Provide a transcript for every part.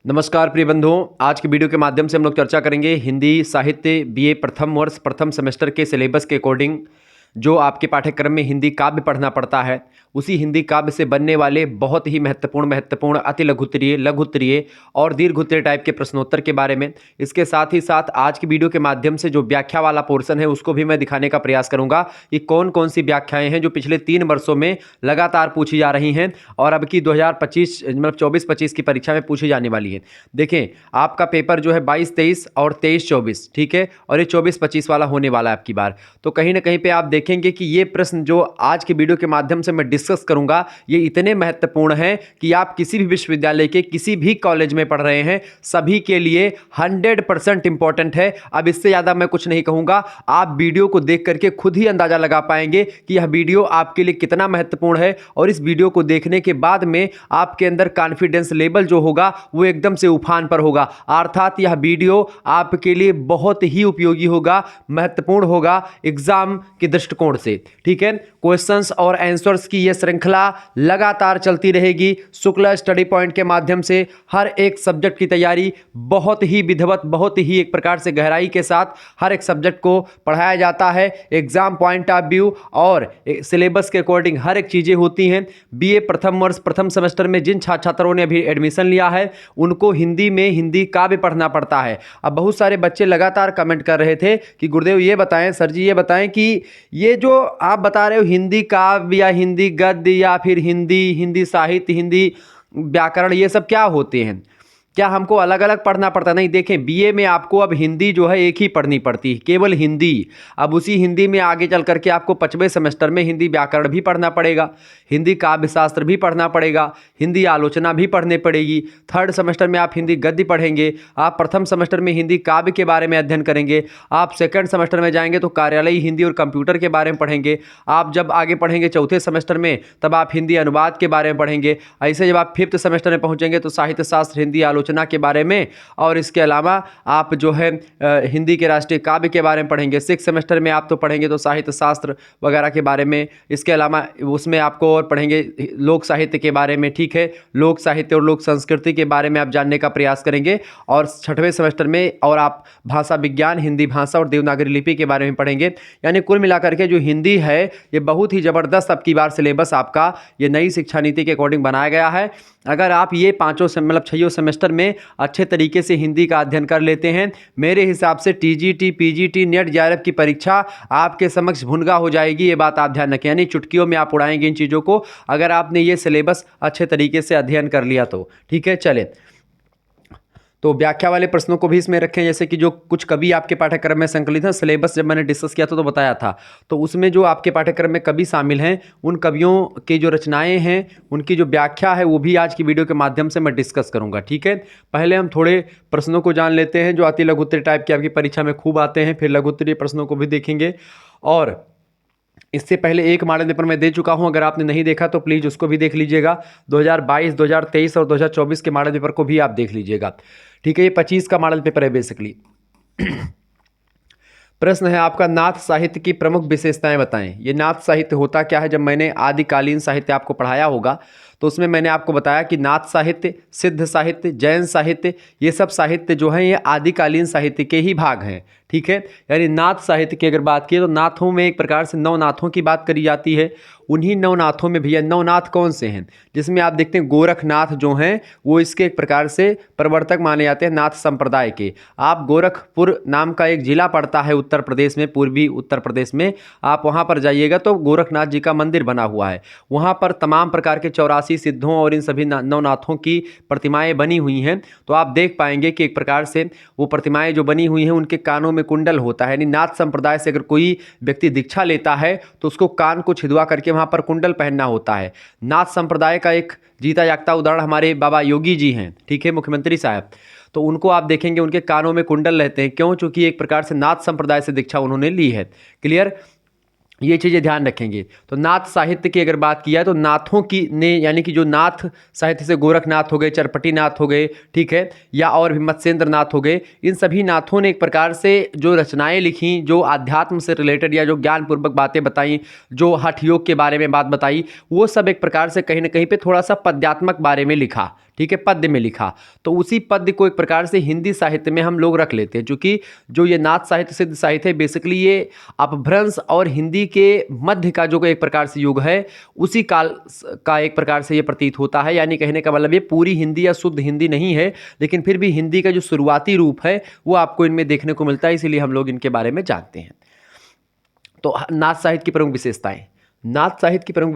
नमस्कार प्रिय बंधुओं, आज की वीडियो के माध्यम से हम लोग चर्चा करेंगे हिंदी साहित्य बीए प्रथम वर्ष प्रथम सेमेस्टर के सिलेबस के अकॉर्डिंग जो आपके पाठ्यक्रम में हिंदी काव्य पढ़ना पड़ता है, उसी हिंदी काव्य से बनने वाले बहुत ही महत्वपूर्ण अति लघुत्तरीय, लघुत्तरीय और दीर्घोत्तरीय टाइप के प्रश्नोत्तर के बारे में। इसके साथ ही साथ आज की वीडियो के माध्यम से जो व्याख्या वाला पोर्शन है उसको भी मैं दिखाने का प्रयास करूंगा कि कौन कौन सी व्याख्याएं हैं जो पिछले 3 वर्षों में लगातार पूछी जा रही हैं और अब की 2025 मतलब 24-25 की परीक्षा में पूछी जाने वाली है। देखें, आपका पेपर जो है 22-23 और 23-24, ठीक है, और ये 24-25 वाला होने वाला है आपकी बार। तो कहीं ना कहीं पे आप देखेंगे कि ये प्रश्न जो आज के वीडियो के माध्यम से मैं डिस्कस करूंगा ये इतने महत्वपूर्ण हैं कि आप किसी भी विश्वविद्यालय के किसी भी कॉलेज में पढ़ रहे हैं सभी के लिए 100% इंपॉर्टेंट है। अब इससे ज़्यादा मैं कुछ नहीं कहूंगा, आप वीडियो को देख करके खुद ही अंदाजा लगा पाएंगे कि यह वीडियो आपके लिए कितना महत्वपूर्ण है और इस वीडियो को देखने के बाद में आपके अंदर कॉन्फिडेंस लेवल जो होगा वो एकदम से उफान पर होगा। अर्थात यह वीडियो आपके लिए बहुत ही उपयोगी होगा, महत्वपूर्ण होगा एग्जाम के दृष्टिकोण से, ठीक है। क्वेश्चंस और आंसर्स की यह श्रृंखला लगातार चलती रहेगी। शुक्ला स्टडी पॉइंट के माध्यम से हर एक सब्जेक्ट की तैयारी बहुत ही विधिवत, बहुत ही एक प्रकार से गहराई के साथ हर एक सब्जेक्ट को पढ़ाया जाता है। एग्जाम पॉइंट ऑफ व्यू और सिलेबस के अकॉर्डिंग हर एक चीज़ें होती हैं। बीए प्रथम वर्ष प्रथम सेमेस्टर में जिन छात्रों ने अभी एडमिशन लिया है उनको हिंदी में हिंदी काव्य पढ़ना पड़ता है। अब बहुत सारे बच्चे लगातार कमेंट कर रहे थे कि गुरुदेव ये बताएं, सर जी ये बताएं कि ये जो आप बता रहे हो हिंदी काव्य या हिंदी गद्य या फिर हिंदी साहित्य, हिंदी व्याकरण, ये सब क्या होते हैं? क्या हमको अलग अलग पढ़ना पड़ता? नहीं, देखें, बीए में आपको अब हिंदी जो है एक ही पढ़नी पड़ती है, केवल हिंदी। अब उसी हिंदी में आगे चल करके आपको 5वें सेमेस्टर में हिंदी व्याकरण भी पढ़ना पड़ेगा, हिंदी काव्य शास्त्र भी पढ़ना पड़ेगा, हिंदी आलोचना भी पढ़नी पड़ेगी। 3rd सेमेस्टर में आप हिंदी गद्य पढ़ेंगे, आप प्रथम सेमेस्टर में हिंदी काव्य के बारे में अध्ययन करेंगे, आप 2nd सेमेस्टर में जाएंगे तो कार्यालयी हिंदी और कंप्यूटर के बारे में पढ़ेंगे, आप जब आगे पढ़ेंगे 4थे सेमेस्टर में तब आप हिंदी अनुवाद के बारे में पढ़ेंगे। ऐसे जब आप 5th सेमेस्टर में पहुँचेंगे तो साहित्य शास्त्र, हिंदी आलोचना के बारे में, और इसके अलावा आप जो है हिंदी के राष्ट्रीय काव्य के बारे में पढ़ेंगे। 6th सेमेस्टर में आप तो पढ़ेंगे तो साहित्य शास्त्र वगैरह के बारे में। इसके अलावा उसमें आपको और पढ़ेंगे लोक साहित्य के बारे में, ठीक है, लोक साहित्य और लोक संस्कृति के बारे में आप जानने का प्रयास करेंगे। और 6वें सेमेस्टर में और आप भाषा विज्ञान, हिंदी भाषा और देवनागरी लिपि के बारे में पढ़ेंगे। यानी कुल मिलाकर के जो हिंदी है ये बहुत ही ज़बरदस्त अब की बार सिलेबस आपका ये नई शिक्षा नीति के अकॉर्डिंग बनाया गया है। अगर आप ये 5 सेमेस्टर में अच्छे तरीके से हिंदी का अध्ययन कर लेते हैं, मेरे हिसाब से टीजीटी, पीजीटी, नेट, जेआरएफ की परीक्षा आपके समक्ष भुनगा हो जाएगी। ये बात आप ध्यान रखें, यानी चुटकियों में आप उड़ाएंगे इन चीज़ों को अगर आपने ये सिलेबस अच्छे तरीके से अध्ययन कर लिया तो, ठीक है। चले, तो व्याख्या वाले प्रश्नों को भी इसमें रखें, जैसे कि जो कुछ कवि आपके पाठ्यक्रम में संकलित हैं। सिलेबस जब मैंने डिस्कस किया था तो बताया था, तो उसमें जो आपके पाठ्यक्रम में कवि शामिल हैं उन कवियों की जो रचनाएं हैं उनकी जो व्याख्या है वो भी आज की वीडियो के माध्यम से मैं डिस्कस करूंगा, ठीक है। पहले हम थोड़े प्रश्नों को जान लेते हैं जो अति लघुत्तरीय टाइप के आपकी परीक्षा में खूब आते हैं, फिर लघुत्तरीय प्रश्नों को भी देखेंगे। और इससे पहले एक मॉडल पेपर मैं दे चुका हूं, अगर आपने नहीं देखा तो प्लीज़ उसको भी देख लीजिएगा। 2022, 2023 और 2024 के मॉडल पेपर को भी आप देख लीजिएगा, ठीक है। ये 25 का मॉडल पेपर है बेसिकली। प्रश्न है आपका, नाथ साहित्य की प्रमुख विशेषताएं बताएं। ये नाथ साहित्य होता क्या है? जब मैंने आदिकालीन साहित्य आपको पढ़ाया होगा तो उसमें मैंने आपको बताया कि नाथ साहित्य, सिद्ध साहित्य, जैन साहित्य, ये सब साहित्य जो हैं ये आदिकालीन साहित्य के ही भाग हैं, ठीक है। यानी नाथ साहित्य की अगर बात की तो नाथों में एक प्रकार से नवनाथों की बात करी जाती है। उन्हीं नवनाथों में भैया नवनाथ कौन से हैं? जिसमें आप देखते हैं गोरखनाथ जो हैं वो इसके एक प्रकार से प्रवर्तक माने जाते हैं नाथ संप्रदाय के। आप गोरखपुर नाम का एक जिला पड़ता है उत्तर प्रदेश में, पूर्वी उत्तर प्रदेश में, आप वहाँ पर जाइएगा तो गोरखनाथ जी का मंदिर बना हुआ है। वहाँ पर तमाम प्रकार के 84 सिद्धों और इन सभी नवनाथों की प्रतिमाएं बनी हुई हैं। तो आप देख पाएंगे कि एक प्रकार से वो प्रतिमाएं जो बनी हुई हैं उनके कानों में कुंडल होता है। यानी नाथ संप्रदाय से अगर कोई व्यक्ति दीक्षा लेता है तो उसको कान को छिदवा करके वहाँ पर कुंडल पहनना होता है। नाथ संप्रदाय का एक जीता जागता उदाहरण हमारे बाबा योगी जी हैं, ठीक है, मुख्यमंत्री साहब। तो उनको आप देखेंगे उनके कानों में कुंडल रहते हैं, क्यों? चूंकि एक प्रकार से नाथ संप्रदाय से दीक्षा उन्होंने ली है। क्लियर? ये चीज़ें ध्यान रखेंगे। तो नाथ साहित्य की अगर बात की जाए तो नाथों की ने यानी कि जो नाथ साहित्य से गोरखनाथ हो गए, चरपटी नाथ हो गए, ठीक है, या और भी मत्स्येंद्र नाथ हो गए, इन सभी नाथों ने एक प्रकार से जो रचनाएं लिखी, जो आध्यात्म से रिलेटेड या जो ज्ञानपूर्वक बातें बताई, जो हठ योग के बारे में बात बताई, वो सब एक प्रकार से कहीं ना कहीं पे थोड़ा सा पद्यात्मक बारे में लिखा, ठीक है, पद्य में लिखा, तो उसी पद्य को एक प्रकार से हिंदी साहित्य में हम लोग रख लेते हैं, क्योंकि जो ये नाथ साहित्य सिद्ध साहित्य है बेसिकली ये अपभ्रंश और हिंदी के मध्य का जो एक प्रकार से युग है उसी काल का एक प्रकार से ये प्रतीत होता है। यानी कहने का मतलब ये पूरी हिंदी या शुद्ध हिंदी नहीं है, लेकिन फिर भी हिंदी का जो शुरुआती रूप है वो आपको इनमें देखने को मिलता है, इसीलिए हम लोग इनके बारे में जानते हैं। तो नाथ साहित्य की प्रमुख विशेषताएं, नाथ साहित्य की प्रमुख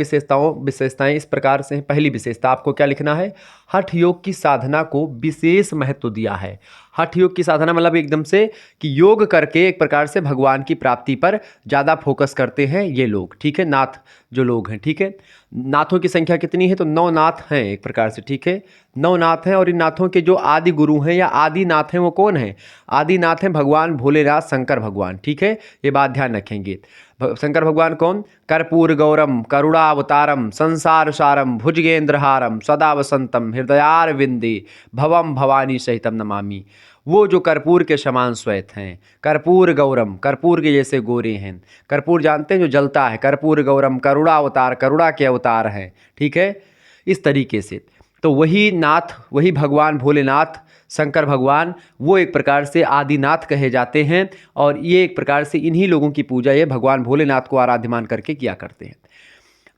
विशेषताएं इस प्रकार से हैं। पहली विशेषता आपको क्या लिखना है, हठ योग की साधना को विशेष महत्व दिया है। हठ योग की साधना मतलब एकदम से कि योग करके एक प्रकार से भगवान की प्राप्ति पर ज़्यादा फोकस करते हैं ये लोग, ठीक है, नाथ जो लोग हैं, ठीक है। नाथों की संख्या कितनी है, तो 9 नाथ हैं एक प्रकार से, ठीक है, 9 नाथ हैं। और इन नाथों के जो आदि गुरु हैं या आदि नाथ हैं वो कौन हैं, आदि नाथ हैं भगवान भोलेनाथ शंकर भगवान, ठीक है, ये बात ध्यान रखेंगे। शंकर भगवान कौन, कर्पूर गौरम करुणावतारम संसार सारम भुजगेंद्रहारम सदा वसंतम हृदयारविंदे भवम भवानी सहितम नमामि। वो जो कर्पूर के समान श्वेत हैं, कर्पूर गौरम, कर्पूर के जैसे गोरे हैं, कर्पूर जानते हैं जो जलता है, कर्पूर गौरम करुणावतार, करुणा के अवतार हैं, ठीक है, इस तरीके से। तो वही नाथ, वही भगवान भोलेनाथ शंकर भगवान, वो एक प्रकार से आदिनाथ कहे जाते हैं और ये एक प्रकार से इन्हीं लोगों की पूजा ये भगवान भोलेनाथ को आराध्य मान करके किया करते हैं।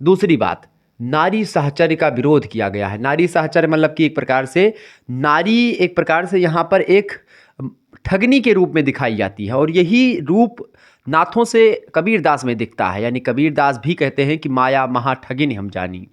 दूसरी बात, नारी साहचर्य का विरोध किया गया है। नारी साहचर्य मतलब कि एक प्रकार से नारी एक प्रकार से यहाँ पर एक ठगनी के रूप में दिखाई जाती है और यही रूप नाथों से कबीरदास में दिखता है। यानी कबीरदास भी कहते हैं कि माया महा ठगिन हम जानी,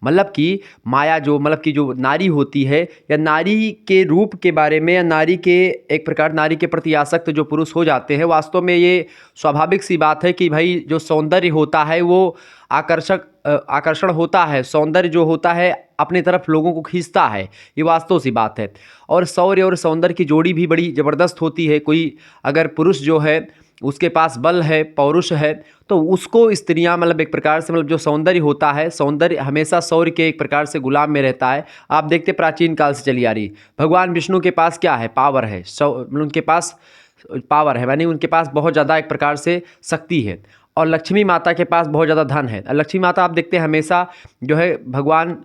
मतलब कि माया जो मतलब कि जो नारी होती है या नारी के रूप के बारे में या नारी के एक प्रकार नारी के प्रति आसक्त जो पुरुष हो जाते हैं, वास्तव में ये स्वाभाविक सी बात है कि भाई जो सौंदर्य होता है वो आकर्षण होता है, सौंदर्य जो होता है अपने तरफ लोगों को खींचता है, ये वास्तव सी बात है। और शौर्य और सौंदर्य की जोड़ी भी बड़ी ज़बरदस्त होती है। कोई अगर पुरुष जो है उसके पास बल है, पौरुष है, तो उसको स्त्रियां मतलब एक प्रकार से मतलब जो सौंदर्य होता है, सौंदर्य हमेशा शौर्य के एक प्रकार से गुलाम में रहता है। आप देखते प्राचीन काल से चली आ रही, भगवान विष्णु के पास क्या है, पावर है, मतलब उनके पास पावर है, यानी उनके पास बहुत ज़्यादा एक प्रकार से शक्ति है। और लक्ष्मी माता के पास बहुत ज़्यादा धन है। लक्ष्मी माता आप देखते हैं हमेशा जो है भगवान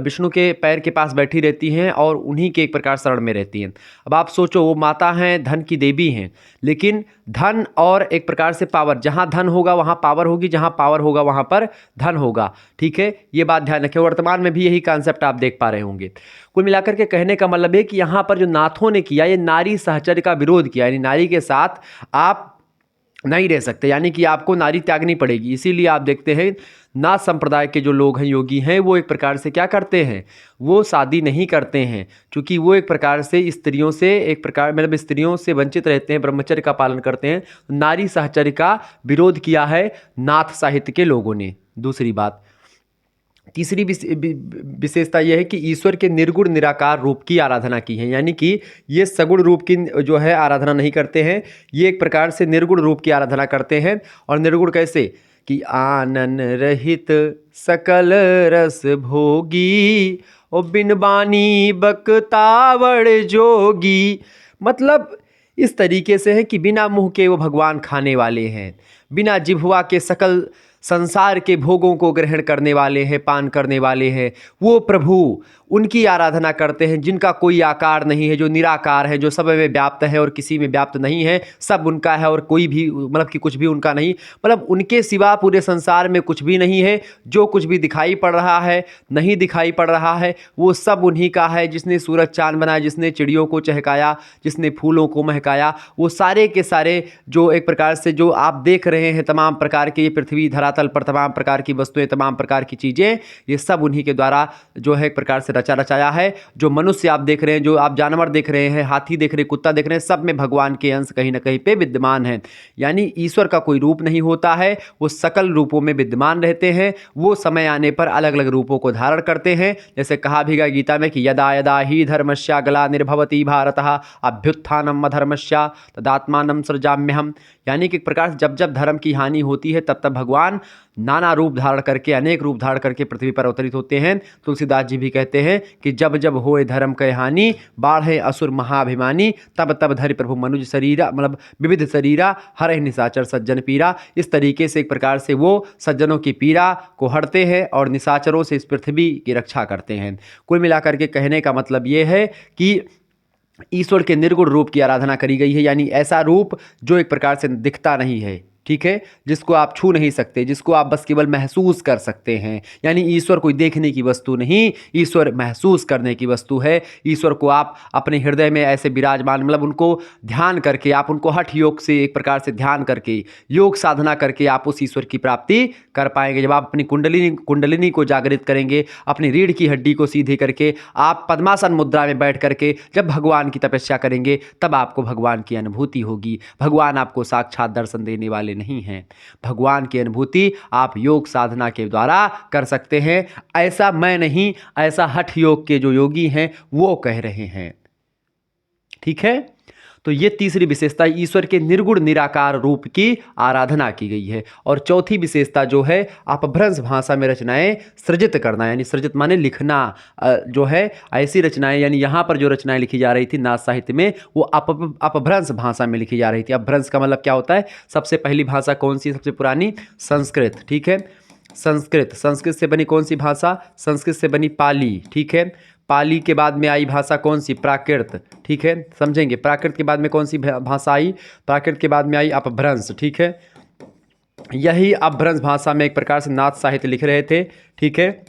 विष्णु के पैर के पास बैठी रहती हैं और उन्हीं के एक प्रकार शरण में रहती हैं। अब आप सोचो, वो माता हैं, धन की देवी हैं, लेकिन धन और एक प्रकार से पावर, जहाँ धन होगा वहाँ पावर होगी, जहाँ पावर होगा वहाँ पर धन होगा, ठीक है, ये बात ध्यान रखें। वर्तमान में भी यही कॉन्सेप्ट आप देख पा रहे होंगे। कुल मिलाकर के कहने का मतलब है कि यहाँ पर जो नाथों ने किया, ये नारी साहचर्य का विरोध किया, यानी नारी के साथ आप नहीं रह सकते, यानी कि आपको नारी त्यागनी पड़ेगी। इसीलिए आप देखते हैं नाथ संप्रदाय के जो लोग हैं, योगी हैं, वो एक प्रकार से क्या करते हैं, वो शादी नहीं करते हैं, क्योंकि वो एक प्रकार से स्त्रियों से एक प्रकार मतलब स्त्रियों से वंचित रहते हैं, ब्रह्मचर्य का पालन करते हैं। नारी साहचर्य का विरोध किया है नाथ साहित्य के लोगों ने। दूसरी बात, तीसरी विशेषता यह है कि ईश्वर के निर्गुण निराकार रूप की आराधना की है, यानी कि ये सगुण रूप की जो है आराधना नहीं करते हैं, ये एक प्रकार से निर्गुण रूप की आराधना करते हैं। और निर्गुण कैसे, कि आनन रहित सकल रस भोगी ओ बिन बानी बकतावड़ जोगी, मतलब इस तरीके से है कि बिना मुँह के वो भगवान खाने वाले हैं, बिना जिह्वा के सकल संसार के भोगों को ग्रहण करने वाले हैं, पान करने वाले हैं। वो प्रभु, उनकी आराधना करते हैं जिनका कोई आकार नहीं है, जो निराकार है, जो सब में व्याप्त है और किसी में व्याप्त नहीं है, सब उनका है और कोई भी मतलब कि कुछ भी उनका नहीं, मतलब उनके सिवा पूरे संसार में कुछ भी नहीं है। जो कुछ भी दिखाई पड़ रहा है, नहीं दिखाई पड़ रहा है, वो सब उन्हीं का है। जिसने सूरज चाँद बनाया, जिसने चिड़ियों को चहकाया, जिसने फूलों को महकाया, वो सारे के सारे जो एक प्रकार से जो आप देख रहे हैं तमाम प्रकार के ये पृथ्वी धरातल पर तमाम प्रकार की वस्तुएं, तमाम प्रकार की चीज़ें, ये सब उन्हीं के द्वारा जो है एक प्रकार से रचाया है। जो मनुष्य आप देख रहे हैं, जो आप जानवर देख रहे हैं, हाथी देख रहे हैं, कुत्ता देख रहे हैं, सब में भगवान के अंश कहीं ना कहीं पे विद्यमान है। यानी ईश्वर का कोई रूप नहीं होता है, वो सकल रूपों में विद्यमान रहते हैं। वो समय आने पर अलग अलग रूपों को धारण करते हैं। जैसे कहा भी गया गीता में कि यदा यदा ही धर्मस्या गला निर्भवती भारतः अभ्युत्थानम अधर्मस्या तदात्मानं सृजाम्यहम्, यानी कि एक प्रकार से जब जब धर्म की हानि होती है तब तब भगवान नाना रूप धारण करके, अनेक रूप धारण करके पृथ्वी पर अवतरित होते हैं। तुलसीदास जी भी कहते हैं कि जब जब होए धर्म कह हानि, बाढ़े असुर महाभिमानी, तब तब धरि प्रभु मनुज शरीरा, मतलब विविध शरीरा, हर निशाचर सज्जन पीरा। इस तरीके से एक प्रकार से वो सज्जनों की पीड़ा को हरते हैं और निशाचरों से इस पृथ्वी की रक्षा करते हैं। कुल मिलाकर के कहने का मतलब ये है कि ईश्वर के निर्गुण रूप की आराधना करी गई है, यानी ऐसा रूप जो एक प्रकार से दिखता नहीं है, ठीक है, जिसको आप छू नहीं सकते, जिसको आप बस केवल महसूस कर सकते हैं। यानी ईश्वर कोई देखने की वस्तु नहीं, ईश्वर महसूस करने की वस्तु है। ईश्वर को आप अपने हृदय में ऐसे विराजमान, मतलब उनको ध्यान करके, आप उनको हठ योग से एक प्रकार से ध्यान करके, योग साधना करके आप उस ईश्वर की प्राप्ति कर पाएंगे। जब आप अपनी कुंडलिनी को जागृत करेंगे, अपनी रीढ़ की हड्डी को सीधे करके, आप पद्मासन मुद्रा में बैठ करके जब भगवान की तपस्या करेंगे, तब आपको भगवान की अनुभूति होगी। भगवान आपको साक्षात दर्शन देने वाले नहीं हैं। भगवान की अनुभूति आप योग साधना के द्वारा कर सकते हैं। ऐसा मैं नहीं, ऐसा हठ योग के जो योगी हैं वो कह रहे हैं, ठीक है। तो ये तीसरी विशेषता, ईश्वर के निर्गुण निराकार रूप की आराधना की गई है। और चौथी विशेषता जो है, अपभ्रंश भाषा में रचनाएं सृजित करना, यानी सृजित माने लिखना, जो है ऐसी रचनाएं, यानी यहाँ पर जो रचनाएं लिखी जा रही थी नाथ साहित्य में, वो अपभ्रंश भाषा में लिखी जा रही थी। अपभ्रंश का मतलब क्या होता है? सबसे पहली भाषा कौन सी, सबसे पुरानी? संस्कृत, ठीक है। संस्कृत से बनी कौन सी भाषा? संस्कृत से बनी पाली, ठीक है। पाली के बाद में आई भाषा कौन सी? प्राकृत, ठीक है, समझेंगे। प्राकृत के बाद में कौन सी भाषा आई? प्राकृत के बाद में आई अपभ्रंश, ठीक है। यही अपभ्रंश भाषा में एक प्रकार से नाथ साहित्य लिख रहे थे, ठीक है।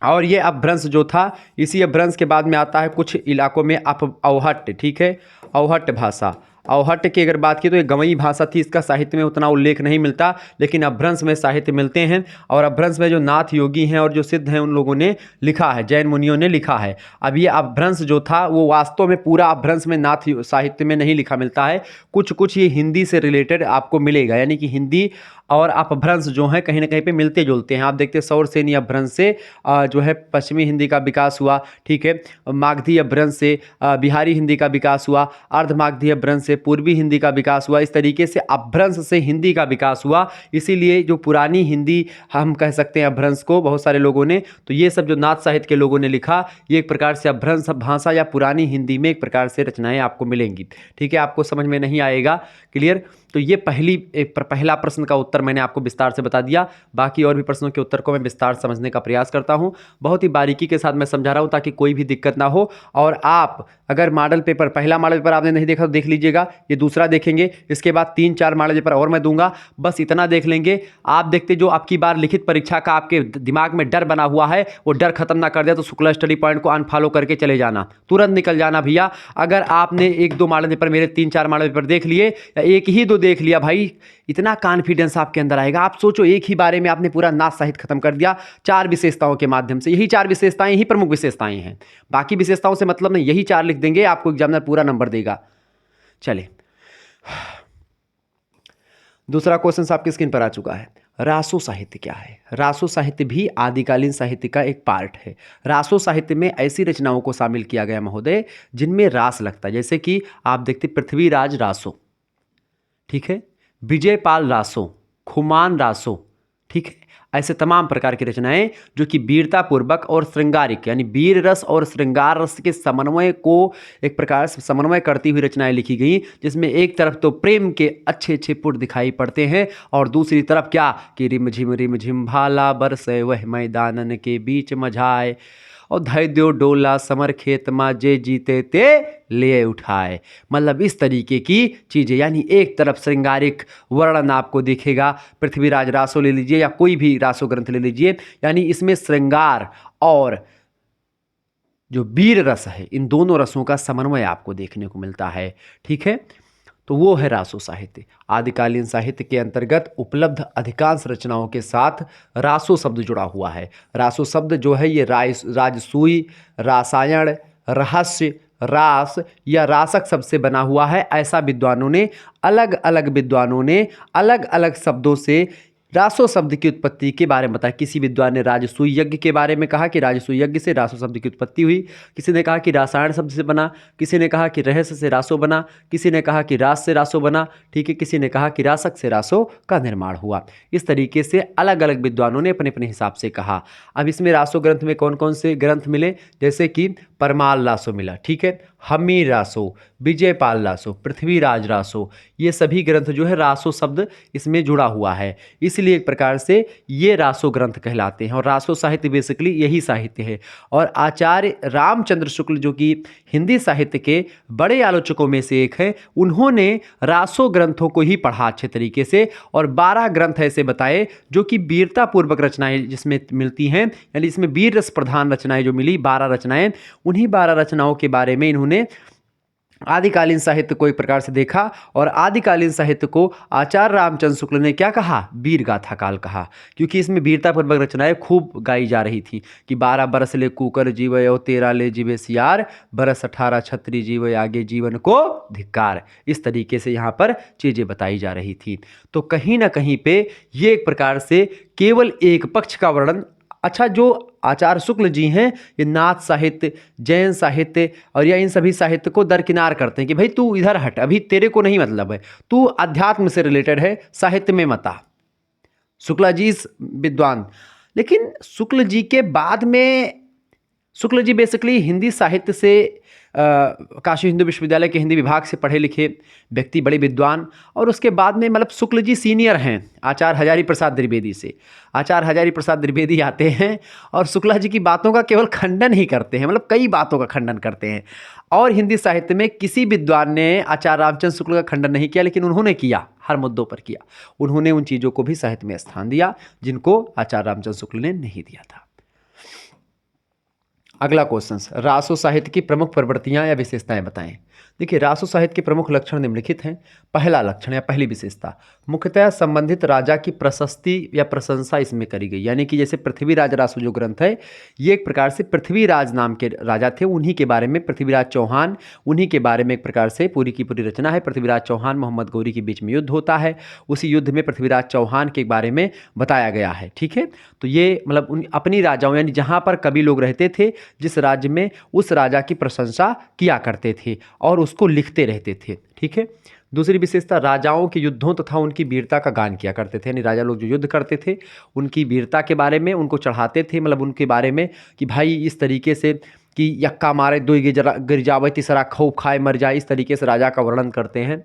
और ये अपभ्रंश जो था, इसी अपभ्रंश के बाद में आता है कुछ इलाकों में अवहट्ट, ठीक है, अवहट्ट भाषा। अवहट्ट की अगर बात की तो ये गंवई भाषा थी, इसका साहित्य में उतना उल्लेख नहीं मिलता, लेकिन अपभ्रंश में साहित्य मिलते हैं। और अपभ्रंश में जो नाथ योगी हैं और जो सिद्ध हैं, उन लोगों ने लिखा है, जैन मुनियों ने लिखा है। अब ये अपभ्रंश जो था वो वास्तव में पूरा अपभ्रंश में नाथ साहित्य में नहीं लिखा मिलता है, कुछ कुछ ये हिंदी से रिलेटेड आपको मिलेगा, यानी कि हिंदी और अपभ्रंश जो हैं कहीं ना कहीं पे मिलते जुलते हैं। आप देखते हैं सौरसेनी अपभ्रंश से जो है पश्चिमी हिंदी का विकास हुआ, ठीक है। मागधी अपभ्रंश से बिहारी हिंदी का विकास हुआ, अर्ध मागधी अपभ्रंश से पूर्वी हिंदी का विकास हुआ। इस तरीके से अपभ्रंश से हिंदी का विकास हुआ। इसीलिए जो पुरानी हिंदी हम कह सकते हैं अपभ्रंश को, बहुत सारे लोगों ने, तो ये सब जो नाथ साहित्य के लोगों ने लिखा, ये एक प्रकार से अपभ्रंश भाषा या पुरानी हिंदी में एक प्रकार से रचनाएं आपको मिलेंगी, ठीक है। आपको समझ में नहीं आएगा, क्लियर। तो ये पहला प्रश्न का उत्तर मैंने आपको विस्तार से बता दिया। बाकी और भी प्रश्नों के उत्तर को मैं विस्तार से समझने का प्रयास करता हूं, बहुत ही बारीकी के साथ मैं समझा रहा हूं ताकि कोई भी दिक्कत ना हो। और आप अगर मॉडल पेपर, पहला मॉडल पेपर आपने नहीं देखा तो देख लीजिएगा, ये दूसरा देखेंगे, इसके बाद 3-4 मॉडल पेपर और मैं दूंगा, बस इतना देख लेंगे। आप देखते जो आपकी बार लिखित परीक्षा का आपके दिमाग में डर बना हुआ है, वो डर खत्म ना कर दिया तो शुक्ला स्टडी पॉइंट को अनफॉलो करके चले जाना, तुरंत निकल जाना भैया। अगर आपने 1-2 मॉडल पेपर, मेरे 3-4 मॉडल पेपर देख लिए या एक ही 2 देख लिया भाई, इतना कॉन्फिडेंस आपके अंदर आएगा। आप सोचो एक ही बारे में आपने पूरा नाथ साहित्य खत्म कर दिया 4 विशेषताओं के माध्यम से। यही 4 विशेषताएं ही प्रमुख विशेषताएं हैं, बाकी विशेषताओं से मतलब नहीं, यही 4 लिख देंगे, आपको एग्जामिनर पूरा नंबर देगा। चले, दूसरा क्वेश्चन आपकी स्क्रीन पर आ चुका है। रासो साहित्य क्या है? रासो साहित्य भी आदिकालीन साहित्य का एक पार्ट है। रासो साहित्य में ऐसी रचनाओं को शामिल किया गया महोदय जिनमें रास लगता है, जैसे कि आप देखते पृथ्वीराज रासो, ठीक है, विजयपाल रासो, खुमान रासो, ठीक है, ऐसे तमाम प्रकार की रचनाएं जो कि वीरता पूर्वक और श्रृंगारिक, यानी वीर रस और श्रृंगार रस के समन्वय को एक प्रकार से समन्वय करती हुई रचनाएं लिखी गई, जिसमें एक तरफ तो प्रेम के अच्छे अच्छे पुट दिखाई पड़ते हैं और दूसरी तरफ क्या कि रिम झिम भाला बरसे वह मैदानन के बीच मझाए और धैर्यो डोला समर खेत मा जे जीते ते ले उठाए। मतलब इस तरीके की चीज़ें, यानी एक तरफ श्रृंगारिक वर्णन आपको दिखेगा, पृथ्वीराज रासो ले लीजिए या कोई भी रासो ग्रंथ ले लीजिए, यानी इसमें श्रृंगार और जो वीर रस है, इन दोनों रसों का समन्वय आपको देखने को मिलता है, ठीक है। तो वो है रासो साहित्य। आदिकालीन साहित्य के अंतर्गत उपलब्ध अधिकांश रचनाओं के साथ रासो शब्द जुड़ा हुआ है। रासो शब्द जो है ये राजसूय, रासायन, रहस्य, रास या रासक शब्द से बना हुआ है। ऐसा अलग अलग विद्वानों ने अलग अलग शब्दों से रासो शब्द की उत्पत्ति के बारे में बताया। किसी विद्वान ने राजसूय यज्ञ के बारे में कहा कि राजसूय यज्ञ से रासो शब्द की उत्पत्ति हुई। किसी ने कहा कि रासायन शब्द से बना, किसी ने कहा कि रहस्य से रासो बना, किसी ने कहा कि रास से रासो बना, ठीक है, किसी ने कहा कि रासक से रासो का निर्माण हुआ। इस तरीके से अलग अलग विद्वानों ने अपने अपने हिसाब से कहा। अब इसमें रासो ग्रंथ में कौन कौन से ग्रंथ मिले, जैसे कि परमाल रासो मिला, ठीक है, हमीर रासो, विजयपाल रासो, पृथ्वीराज रासो, ये सभी ग्रंथ जो है रासो शब्द इसमें जुड़ा हुआ है, इसलिए एक प्रकार से ये रासो ग्रंथ कहलाते हैं। और रासो साहित्य बेसिकली यही साहित्य है। और आचार्य रामचंद्र शुक्ल जो कि हिंदी साहित्य के बड़े आलोचकों में से एक हैं, उन्होंने रासो ग्रंथों को ही पढ़ा अच्छे तरीके से और 12 ग्रंथ ऐसे बताए जो कि वीरतापूर्वक रचनाएं जिसमें मिलती हैं, यानी इसमें वीर रस प्रधान रचनाएं जो मिली 12 रचनाएं, उन्हीं 12 रचनाओं के बारे में इन्होंने आदिकालीन साहित्य को एक प्रकार से देखा। और आदिकालीन साहित्य को आचार्य रामचंद्र शुक्ल ने क्या कहा, वीर गाथा काल कहा, क्योंकि इसमें वीरतापूर्वक रचनाएं खूब गाई जा रही थी कि 12 बरस ले कुकर जीवय और 13 ले जीवे सियार, बरस 18 छत्री जीवय आगे जीवन को धिक्कार। इस तरीके से यहाँ पर चीज़ें बताई जा रही थी। तो कहीं ना कहीं पे ये एक प्रकार से केवल एक पक्ष का वर्णन, अच्छा, जो आचार्य शुक्ल जी हैं ये नाथ साहित्य, जैन साहित्य और या इन सभी साहित्य को दरकिनार करते हैं कि भाई तू इधर हट, अभी तेरे को नहीं मतलब है, तू अध्यात्म से रिलेटेड है, साहित्य में मत आ। शुक्ला जी विद्वान, लेकिन शुक्ल जी के बाद में शुक्ल जी बेसिकली हिंदी साहित्य से काशी हिंदू विश्वविद्यालय के हिंदी विभाग से पढ़े लिखे व्यक्ति, बड़े विद्वान, और उसके बाद में मतलब शुक्ल जी सीनियर हैं आचार्य हजारी प्रसाद द्विवेदी से। आचार्य हजारी प्रसाद द्विवेदी आते हैं और शुक्ला जी की बातों का केवल खंडन ही करते हैं, मतलब कई बातों का खंडन करते हैं। और हिंदी साहित्य में किसी विद्वान ने आचार्य रामचंद्र शुक्ल का खंडन नहीं किया, लेकिन उन्होंने किया, हर मुद्दों पर किया। उन्होंने उन चीज़ों को भी साहित्य में स्थान दिया जिनको आचार्य रामचंद्र शुक्ल ने नहीं दिया था। अगला क्वेश्चन, रासो साहित्य की प्रमुख प्रवृत्तियां या विशेषताएं बताएं। देखिए, रासो साहित्य के प्रमुख लक्षण निम्नलिखित हैं। पहला लक्षण या पहली विशेषता, मुख्यतः संबंधित राजा की प्रशस्ति या प्रशंसा इसमें करी गई, यानी कि जैसे पृथ्वीराज रासो जो ग्रंथ है, ये एक प्रकार से पृथ्वीराज नाम के राजा थे, उन्हीं के बारे में, पृथ्वीराज चौहान, उन्हीं के बारे में एक प्रकार से पूरी की पूरी रचना है। पृथ्वीराज चौहान मोहम्मद गौरी के बीच में युद्ध होता है, उसी युद्ध में पृथ्वीराज चौहान के बारे में बताया गया है, ठीक है। तो ये मतलब अपनी राजाओं, यानी जहाँ पर कवि लोग रहते थे, जिस राज्य में, उस राजा की प्रशंसा किया करते थे और उसको लिखते रहते थे, ठीक है। दूसरी विशेषता, राजाओं के युद्धों तथा उनकी वीरता का गान किया करते थे, यानी राजा लोग जो युद्ध करते थे उनकी वीरता के बारे में उनको चढ़ाते थे, मतलब उनके बारे में कि भाई इस तरीके से कि यक्का मारे दो गिर जावे तीसरा खौफ खाए मर जाए, इस तरीके से राजा का वर्णन करते हैं।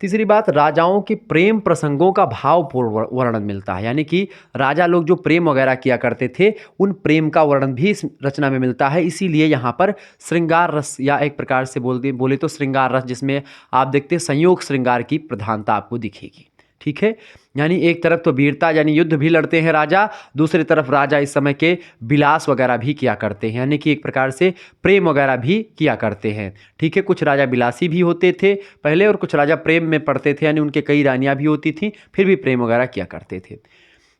तीसरी बात, राजाओं के प्रेम प्रसंगों का भावपूर्ण वर्णन मिलता है, यानी कि राजा लोग जो प्रेम वगैरह किया करते थे उन प्रेम का वर्णन भी इस रचना में मिलता है। इसीलिए यहाँ पर श्रृंगार रस, या एक प्रकार से बोले तो श्रृंगार रस, जिसमें आप देखते हैं संयोग श्रृंगार की प्रधानता आपको दिखेगी, ठीक है। यानी एक तरफ तो वीरता यानी युद्ध भी लड़ते हैं राजा, दूसरी तरफ राजा इस समय के विलास वगैरह भी किया करते हैं, यानी कि एक प्रकार से प्रेम वगैरह भी किया करते हैं, ठीक है। कुछ राजा विलासी भी होते थे पहले और कुछ राजा प्रेम में पड़ते थे, यानी उनके कई रानियां भी होती थीं, फिर भी प्रेम वगैरह किया करते थे।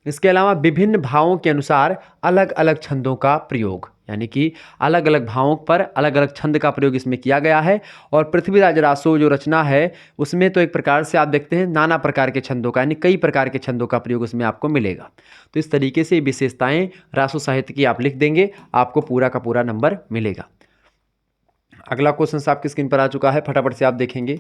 इसके अलावा विभिन्न भावों के अनुसार अलग अलग छंदों का प्रयोग, यानी कि अलग अलग भावों पर अलग अलग छंद का प्रयोग इसमें किया गया है। और पृथ्वीराज रासो जो रचना है उसमें तो एक प्रकार से आप देखते हैं नाना प्रकार के छंदों का, यानी कई प्रकार के छंदों का प्रयोग उसमें आपको मिलेगा। तो इस तरीके से विशेषताएं रासो साहित्य की आप लिख देंगे, आपको पूरा का पूरा नंबर मिलेगा। अगला क्वेश्चन आपकी स्क्रीन पर आ चुका है, फटाफट से आप देखेंगे।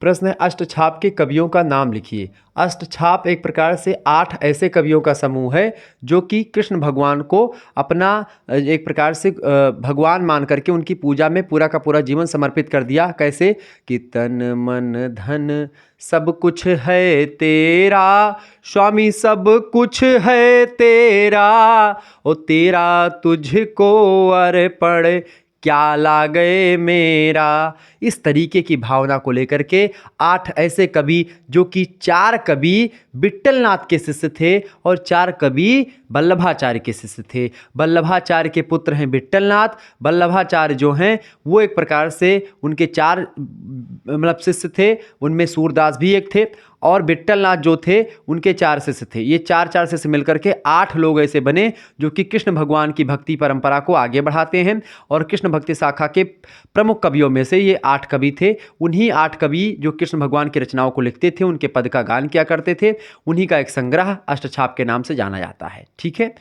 प्रश्न है, अष्टछाप के कवियों का नाम लिखिए। अष्टछाप एक प्रकार से 8 ऐसे कवियों का समूह है जो कि कृष्ण भगवान को अपना एक प्रकार से भगवान मान करके उनकी पूजा में पूरा का पूरा जीवन समर्पित कर दिया। कैसे कि तन मन धन सब कुछ है तेरा, स्वामी सब कुछ है तेरा, ओ तेरा तुझको अर्पण क्या लागे मेरा। इस तरीके की भावना को लेकर के 8 ऐसे कवि, जो कि 4 कवि विट्ठलनाथ के शिष्य थे और 4 कवि वल्लभाचार्य के शिष्य थे। वल्लभाचार्य के पुत्र हैं विट्ठलनाथ। वल्लभाचार्य जो हैं वो एक प्रकार से उनके 4 मतलब शिष्य थे, उनमें सूरदास भी एक थे। और विट्ठल नाथ जो थे उनके 4 शिष्य थे। ये 4 शिष्य मिलकर के 8 लोग ऐसे बने जो कि कृष्ण भगवान की भक्ति परंपरा को आगे बढ़ाते हैं। और कृष्ण भक्ति शाखा के प्रमुख कवियों में से ये 8 कवि थे। उन्हीं 8 कवि जो कृष्ण भगवान की रचनाओं को लिखते थे, उनके पद का गान किया करते थे। उन्हीं का एक संग्रह अष्टछाप के नाम से जाना जाता है। ठीक है,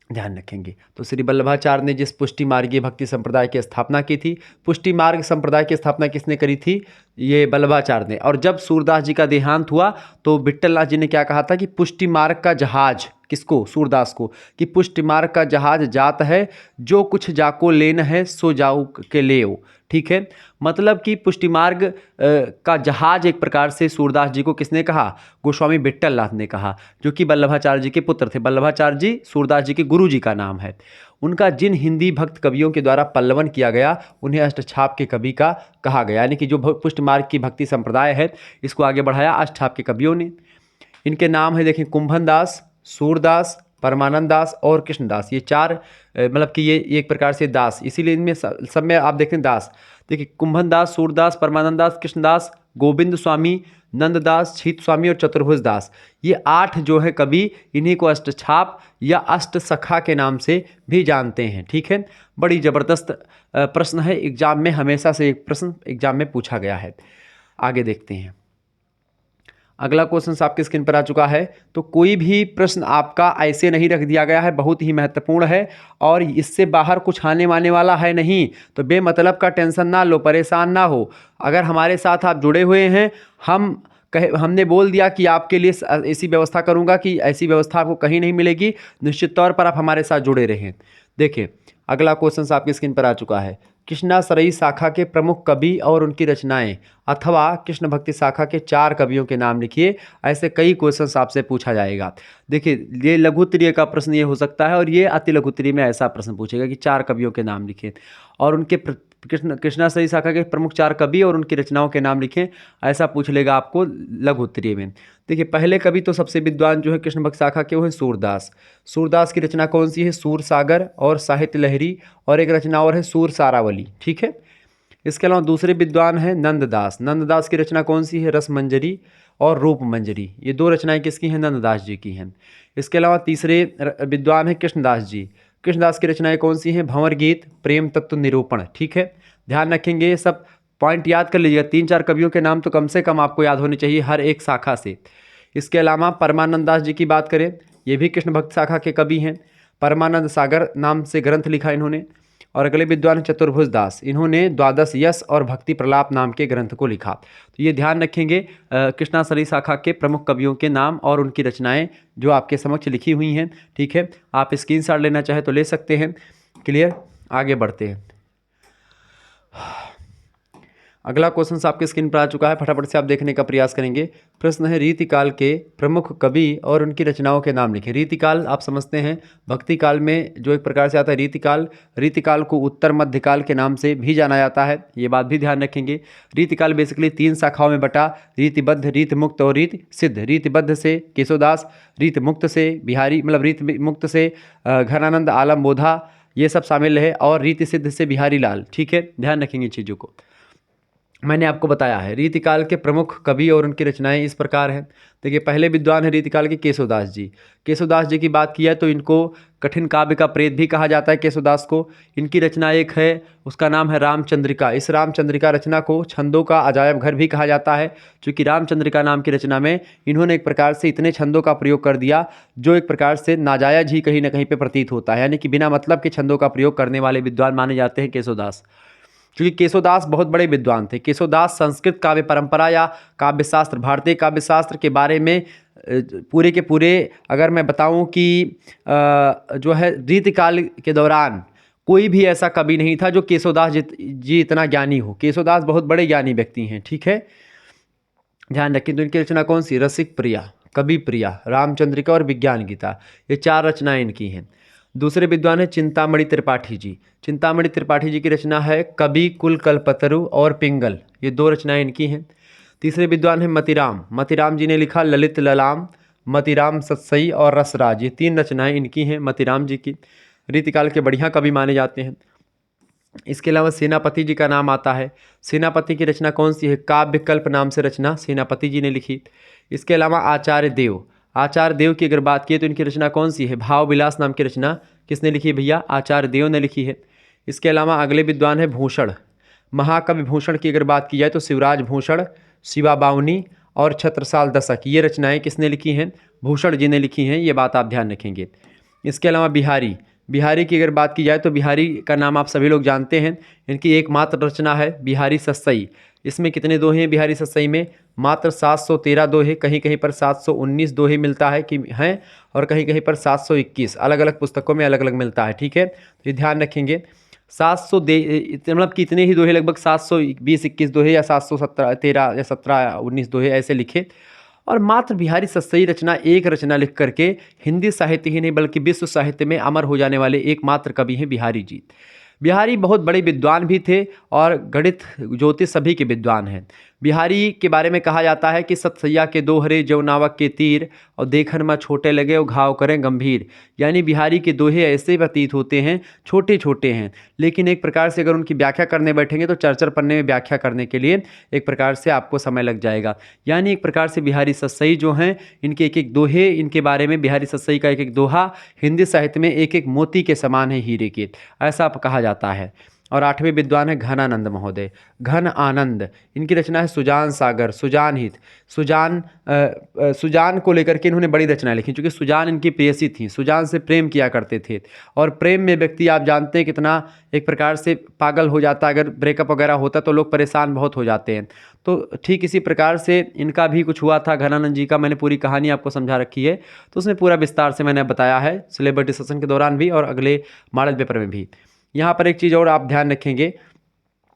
ध्यान रखेंगे। तो श्री वल्लभाचार्य ने जिस पुष्टि मार्गीय भक्ति संप्रदाय की स्थापना की थी, पुष्टि मार्ग संप्रदाय की स्थापना किसने करी थी? ये वल्लभाचार्य ने। और जब सूरदास जी का देहांत हुआ तो विट्ठलनाथ जी ने क्या कहा था कि पुष्टि मार्ग का जहाज, किसको? सूरदास को, कि पुष्टि मार्ग का जहाज जात है, जो कुछ जाको लेन है सो जाऊ के लेओ। ठीक है, मतलब कि पुष्टि मार्ग का जहाज एक प्रकार से सूरदास जी को किसने कहा? गोस्वामी विट्ठलनाथ ने कहा, जो कि वल्लभाचार्य जी के पुत्र थे। वल्लभाचार्य जी सूरदास जी के गुरु जी का नाम है। उनका जिन हिंदी भक्त कवियों के द्वारा पल्लवन किया गया उन्हें अष्टछाप के कवि का कहा गया, यानी कि जो पुष्टि मार्ग की भक्ति संप्रदाय है इसको आगे बढ़ाया अष्टछाप के कवियों ने। इनके नाम है, देखें, कुंभन दास, सूरदास, परमानंद दास और कृष्णदास। ये 4 मतलब कि ये एक प्रकार से दास, इसीलिए इनमें सब में आप देखें दास। देखिए, कुंभन दास, सूरदास, परमानंद दास, कृष्णदास, गोविंद स्वामी, नंददास, छीत स्वामी और चतुर्भुज दास, ये 8 जो है कवि, इन्हीं को अष्टछाप या अष्टसखा के नाम से भी जानते हैं। ठीक है, बड़ी ज़बरदस्त प्रश्न है, एग्जाम में हमेशा से एक प्रश्न एग्जाम में पूछा गया है। आगे देखते हैं। अगला क्वेश्चन आपके स्क्रीन पर आ चुका है। तो कोई भी प्रश्न आपका ऐसे नहीं रख दिया गया है, बहुत ही महत्वपूर्ण है और इससे बाहर कुछ आने वाला है नहीं। तो बेमतलब का टेंशन ना लो, परेशान ना हो। अगर हमारे साथ आप जुड़े हुए हैं, हमने बोल दिया कि आपके लिए ऐसी व्यवस्था करूंगा कि ऐसी व्यवस्था आपको कहीं नहीं मिलेगी, निश्चित तौर पर आप हमारे साथ जुड़े रहें। देखिए, अगला क्वेश्चन आपकी स्क्रीन पर आ चुका है। कृष्णाश्रयी शाखा के प्रमुख कवि और उनकी रचनाएं, अथवा कृष्ण भक्ति शाखा के 4 कवियों के नाम लिखिए। ऐसे कई क्वेश्चन आपसे पूछा जाएगा। देखिए, ये लघुत्तरीय का प्रश्न ये हो सकता है और ये अति लघुत्तरीय में ऐसा प्रश्न पूछेगा कि 4 कवियों के नाम लिखिए और उनके कृष्णाश्रयी शाखा के प्रमुख 4 कवि और उनकी रचनाओं के नाम लिखें, ऐसा पूछ लेगा आपको लघुत्तरीय में। देखिए, पहले कवि तो सबसे विद्वान जो है कृष्ण भक्त शाखा के, वो है सूरदास। सूरदास की रचना कौन सी है? सूर सागर और साहित्य लहरी, और एक रचना और है सूर सारावली। ठीक है, इसके अलावा दूसरे विद्वान हैं नंददास। नंददास की रचना कौन सी है? रस मंजरी और रूप मंजरी। ये 2 रचनाएं किसकी हैं? नंददास जी की हैं। इसके अलावा तीसरे विद्वान हैं कृष्णदास जी। कृष्णदास की रचनाएं कौन सी हैं? भंवर गीत, प्रेम तत्व निरूपण। ठीक है, ध्यान रखेंगे, ये सब पॉइंट याद कर लीजिएगा। 3-4 कवियों के नाम तो कम से कम आपको याद होने चाहिए हर एक शाखा से। इसके अलावा परमानंद दास जी की बात करें, ये भी कृष्ण भक्त शाखा के कवि हैं। परमानंद सागर नाम से ग्रंथ लिखा इन्होंने। और अगले विद्वान चतुर्भुज दास, इन्होंने 12 यश और भक्ति प्रलाप नाम के ग्रंथ को लिखा। तो ये ध्यान रखेंगे, कृष्णाश्रयी शाखा के प्रमुख कवियों के नाम और उनकी रचनाएं जो आपके समक्ष लिखी हुई हैं। ठीक है, आप स्क्रीनशॉट लेना चाहे तो ले सकते हैं। क्लियर, आगे बढ़ते हैं। अगला क्वेश्चन आपके स्क्रीन पर आ चुका है, फटाफट से आप देखने का प्रयास करेंगे। प्रश्न है, रीतिकाल के प्रमुख कवि और उनकी रचनाओं के नाम लिखें। रीतिकाल आप समझते हैं, भक्ति काल में जो एक प्रकार से आता है रीतिकाल। रीतिकाल को उत्तर मध्यकाल के नाम से भी जाना जाता है, ये बात भी ध्यान रखेंगे। रीतिकाल बेसिकली 3 शाखाओं में बटा, रीतिबद्ध, रीतिमुक्त और रीति सिद्ध। रीतिबद्ध से केशवदास, रीतिमुक्त से बिहारी, मतलब रीतिमुक्त से घनानंद आलम बोधा, ये सब शामिल है, और रीति सिद्ध से बिहारी लाल। ठीक है, ध्यान रखेंगे चीज़ों को। मैंने आपको बताया है रीतिकाल के प्रमुख कवि और उनकी रचनाएं इस प्रकार हैं। देखिए, पहले विद्वान है रीतिकाल के केशवदास जी। केशवदास जी की बात की है तो इनको कठिन काव्य का प्रेत भी कहा जाता है केशवदास को। इनकी रचना एक है, उसका नाम है रामचंद्रिका। इस रामचंद्रिका रचना को छंदों का अजायब घर भी कहा जाता है, क्योंकि रामचंद्रिका नाम की रचना में इन्होंने एक प्रकार से इतने छंदों का प्रयोग कर दिया जो एक प्रकार से नाजायज ही कहीं ना कहीं पर प्रतीत होता है, यानी कि बिना मतलब के छंदों का प्रयोग करने वाले विद्वान माने जाते हैं केशवदास। क्योंकि केशवदास बहुत बड़े विद्वान थे। केशवदास संस्कृत काव्य परंपरा या काव्यशास्त्र, भारतीय काव्यशास्त्र के बारे में पूरे के पूरे अगर मैं बताऊं कि जो है रीतिकाल के दौरान कोई भी ऐसा कवि नहीं था जो केशवदास जी इतना ज्ञानी हो। केशवदास बहुत बड़े ज्ञानी व्यक्ति हैं। ठीक है, ध्यान रखें। तो इनकी रचना कौन सी? रसिक प्रिया, कवि प्रिया, रामचंद्रिका और विज्ञान गीता, ये 4 रचनाएं इनकी हैं। दूसरे विद्वान है चिंतामणि त्रिपाठी जी। चिंतामणि त्रिपाठी जी की रचना है कवि कुल कल्पतरु और पिंगल, ये 2 रचनाएं इनकी हैं। तीसरे विद्वान है मतिराम। मतिराम जी ने लिखा ललित ललाम, मतिराम सत्सई और रसराज, ये 3 रचनाएं इनकी हैं मतिराम जी की। रीतिकाल के बढ़िया कवि माने जाते हैं। इसके अलावा सेनापति जी का नाम आता है। सेनापति की रचना कौन सी है? काव्यकल्प नाम से रचना सेनापति जी ने लिखी। इसके अलावा आचार्य देव, आचार्य देव की अगर बात की तो इनकी रचना कौन सी है? भाव विलास नाम की रचना किसने लिखी है भैया? आचार्य देव ने लिखी है। इसके अलावा अगले विद्वान है भूषण। महाकवि भूषण की अगर बात की जाए तो शिवराज भूषण, शिवा बावनी और छत्रसाल दशक, ये रचनाएं किसने लिखी हैं? भूषण जी ने लिखी हैं। ये बात आप ध्यान रखेंगे। इसके अलावा बिहारी, बिहारी की अगर बात की जाए तो बिहारी का नाम आप सभी लोग जानते हैं। इनकी एकमात्र रचना है बिहारी सस्सई। इसमें कितने दोहे हैं बिहारी सस्सई में? मात्र 713 दोहे। कहीं कहीं पर 719 दोहे मिलता है कि हैं, और कहीं कहीं पर 721, अलग अलग पुस्तकों में अलग अलग मिलता है। ठीक है, तो ये ध्यान रखेंगे। 700 मतलब कितने ही दोहे, लगभग 720-21 दोहे या 713 या 17-19 दोहे ऐसे लिखे। और मात्र बिहारी सस्सई रचना, एक रचना लिख करके हिंदी साहित्य ही नहीं बल्कि विश्व साहित्य में अमर हो जाने वाले एकमात्र कवि हैं बिहारी जी। बिहारी बहुत बड़े विद्वान भी थे और गणित ज्योतिष सभी के विद्वान हैं। बिहारी के बारे में कहा जाता है कि सतसैया के दोहरे जो नावक के तीर, और देखन में छोटे लगे और घाव करें गंभीर। यानी बिहारी के दोहे ऐसे प्रतीत होते हैं, छोटे छोटे हैं, लेकिन एक प्रकार से अगर उनकी व्याख्या करने बैठेंगे तो चरचर पन्ने में व्याख्या करने के लिए एक प्रकार से आपको समय लग जाएगा। यानी एक प्रकार से बिहारी सस्सई जो हैं, इनके एक एक दोहे, इनके बारे में बिहारी सस्सई का एक एक दोहा हिंदी साहित्य में एक एक मोती के समान है, हीरे के, ऐसा कहा जाता है। और 8वें विद्वान है घन आनंद महोदय। घन आनंद, इनकी रचना है सुजान सागर, सुजान हित। सुजान को लेकर के इन्होंने बड़ी रचनाएं लिखी, क्योंकि सुजान इनकी प्रेयसी थी, सुजान से प्रेम किया करते थे। और प्रेम में व्यक्ति आप जानते हैं कितना एक प्रकार से पागल हो जाता है, अगर ब्रेकअप वगैरह होता तो लोग परेशान बहुत हो जाते हैं। तो ठीक इसी प्रकार से इनका भी कुछ हुआ था, घनानंद जी का। मैंने पूरी कहानी आपको समझा रखी है, तो उसमें पूरा विस्तार से मैंने बताया है सिलेबस डिस्कशन के दौरान भी और अगले मॉडल पेपर में भी। यहाँ पर एक चीज़ और आप ध्यान रखेंगे,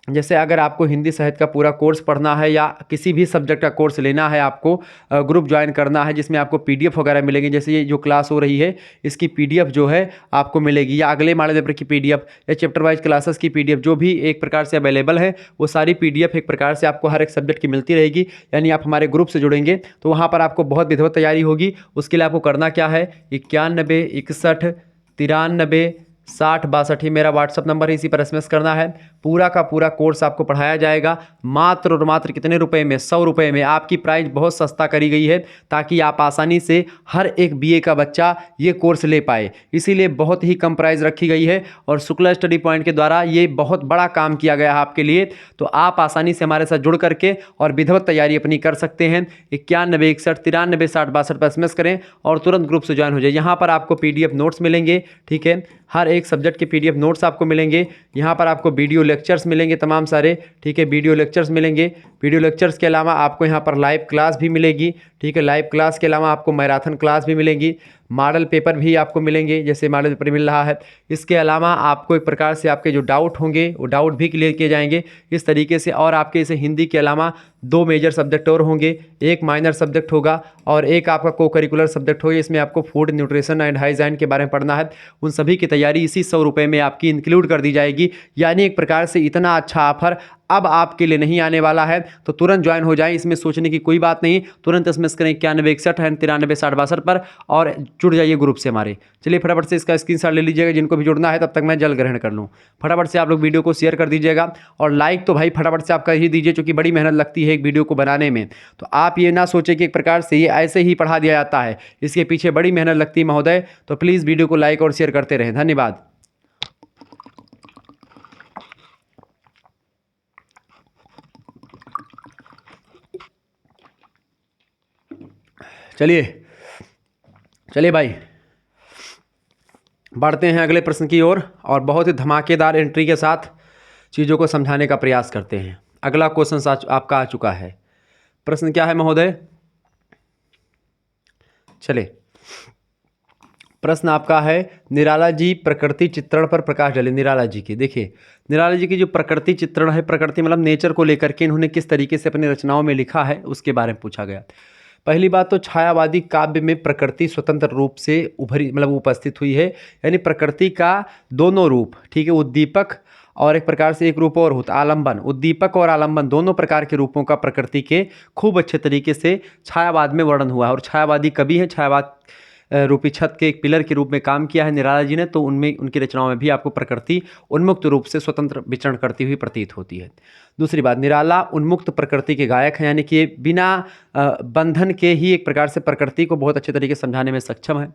जैसे अगर आपको हिंदी साहित्य का पूरा कोर्स पढ़ना है या किसी भी सब्जेक्ट का कोर्स लेना है, आपको ग्रुप ज्वाइन करना है जिसमें आपको पीडीएफ वगैरह मिलेंगे, जैसे ये जो क्लास हो रही है इसकी पीडीएफ जो है आपको मिलेगी, या अगले मॉडल पेपर की पीडीएफ या चैप्टर वाइज क्लासेस की पीडीएफ जो भी एक प्रकार से अवेलेबल है, वो सारी पीडीएफ एक प्रकार से आपको हर एक सब्जेक्ट की मिलती रहेगी। यानी आप हमारे ग्रुप से जुड़ेंगे तो वहाँ पर आपको बहुत विधिवत तैयारी होगी। उसके लिए आपको करना क्या है, 91 61 93 60 62 ही मेरा व्हाट्सअप नंबर है, इसी पर एसएमएस करना है। पूरा का पूरा कोर्स आपको पढ़ाया जाएगा मात्र और मात्र कितने रुपए में? 100 रुपये में। आपकी प्राइस बहुत सस्ता करी गई है ताकि आप आसानी से हर एक बीए का बच्चा ये कोर्स ले पाए, इसीलिए बहुत ही कम प्राइस रखी गई है। और शुक्ला स्टडी पॉइंट के द्वारा ये बहुत बड़ा काम किया गया है आपके लिए, तो आप आसानी से हमारे साथ जुड़ करके और विधिवत तैयारी अपनी कर सकते हैं। 91 61 93 60 62 पर एसएमएस करें और तुरंत ग्रुप से ज्वाइन हो जाए। यहाँ पर आपको पीडीएफ नोट्स मिलेंगे, ठीक है, हर एक सब्जेक्ट के पीडीएफ नोट्स आपको मिलेंगे। यहाँ पर आपको वीडियो लेक्चर्स मिलेंगे तमाम सारे, ठीक है, वीडियो लेक्चर्स मिलेंगे। वीडियो लेक्चर्स के अलावा आपको यहाँ पर लाइव क्लास भी मिलेगी, ठीक है, लाइव क्लास के अलावा आपको मैराथन क्लास भी मिलेंगी। मॉडल पेपर भी आपको मिलेंगे, जैसे मॉडल पेपर मिल रहा है। इसके अलावा आपको एक प्रकार से आपके जो डाउट होंगे वो डाउट भी क्लियर किए जाएंगे इस तरीके से। और आपके इसे हिंदी के अलावा 2 मेजर सब्जेक्ट और होंगे, एक माइनर सब्जेक्ट होगा और एक आपका को करिकुलर सब्जेक्ट होगा। इसमें आपको फूड न्यूट्रिशन एंड हाइजीन के बारे में पढ़ना है। उन सभी की तैयारी इसी 100 रुपये में आपकी इंक्लूड कर दी जाएगी। यानी एक प्रकार से इतना अच्छा ऑफर अब आपके लिए नहीं आने वाला है, तो तुरंत ज्वाइन हो जाएं, इसमें सोचने की कोई बात नहीं। तुरंत एसएमएस करें 91 61 93 60 62 पर और जुड़ जाइए ग्रुप से हमारे। चलिए फटाफट से इसका स्क्रीनशॉट ले लीजिएगा, जिनको भी जुड़ना है, तब तक मैं जल ग्रहण कर लूँ। फटाफट से आप लोग वीडियो को शेयर कर दीजिएगा और लाइक तो भाई फटाफट से आप कर ही दीजिए, क्योंकि बड़ी मेहनत लगती है एक वीडियो को बनाने में। तो आप ये ना सोचें कि एक प्रकार से ये ऐसे ही पढ़ा दिया जाता है, इसके पीछे बड़ी मेहनत लगती है महोदय। तो प्लीज़ वीडियो को लाइक और शेयर करते रहें, धन्यवाद। चलिए भाई, बढ़ते हैं अगले प्रश्न की ओर और बहुत ही धमाकेदार एंट्री के साथ चीज़ों को समझाने का प्रयास करते हैं। अगला क्वेश्चन आपका आ चुका है। प्रश्न क्या है महोदय? चले, प्रश्न आपका है निराला जी प्रकृति चित्रण पर प्रकाश डालें। निराला जी की, देखिए निराला जी की जो प्रकृति चित्रण है, प्रकृति मतलब नेचर को लेकर के इन्होंने किस तरीके से अपनी रचनाओं में लिखा है उसके बारे में पूछा गया। पहली बात तो छायावादी काव्य में प्रकृति स्वतंत्र रूप से उभरी मतलब उपस्थित हुई है। यानी प्रकृति का दोनों रूप, ठीक है, उद्दीपक और एक प्रकार से एक रूप और होता आलंबन, उद्दीपक और आलंबन दोनों प्रकार के रूपों का प्रकृति के खूब अच्छे तरीके से छायावाद में वर्णन हुआ है। और छायावादी कवि है, छायावाद रूपी छत के एक पिलर के रूप में काम किया है निराला जी ने, तो उनमें उनकी रचनाओं में भी आपको प्रकृति उन्मुक्त रूप से स्वतंत्र विचरण करती हुई प्रतीत होती है। दूसरी बात, निराला उन्मुक्त प्रकृति के गायक हैं, यानी कि बिना बंधन के ही एक प्रकार से प्रकृति को बहुत अच्छे तरीके से समझाने में सक्षम है।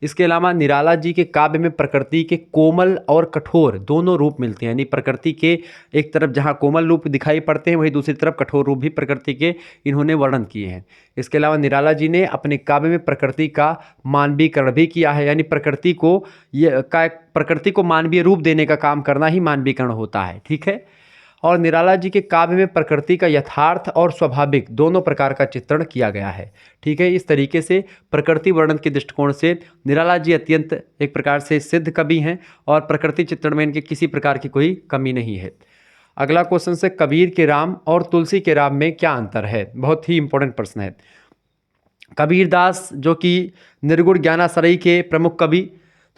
इसके अलावा निराला जी के काव्य में प्रकृति के कोमल और कठोर दोनों रूप मिलते हैं, यानी प्रकृति के एक तरफ जहाँ कोमल रूप दिखाई पड़ते हैं, वहीं दूसरी तरफ कठोर रूप भी प्रकृति के इन्होंने वर्णन किए हैं। इसके अलावा निराला जी ने अपने काव्य में प्रकृति का मानवीकरण भी किया है, यानी प्रकृति को मानवीय रूप देने का काम करना ही मानवीकरण होता है। ठीक है। और निराला जी के काव्य में प्रकृति का यथार्थ और स्वाभाविक दोनों प्रकार का चित्रण किया गया है। ठीक है। इस तरीके से प्रकृति वर्णन के दृष्टिकोण से निराला जी अत्यंत एक प्रकार से सिद्ध कवि हैं और प्रकृति चित्रण में इनके किसी प्रकार की कोई कमी नहीं है। अगला क्वेश्चन से, कबीर के राम और तुलसी के राम में क्या अंतर है? बहुत ही इंपॉर्टेंट प्रश्न है। कबीरदास जो कि निर्गुण ज्ञानाश्रयी के प्रमुख कवि,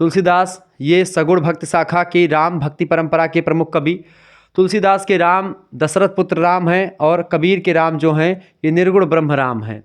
तुलसीदास ये सगुण भक्ति शाखा की राम भक्ति परंपरा के प्रमुख कवि। तुलसीदास के राम दशरथ पुत्र राम हैं और कबीर के राम जो हैं ये निर्गुण ब्रह्म राम हैं।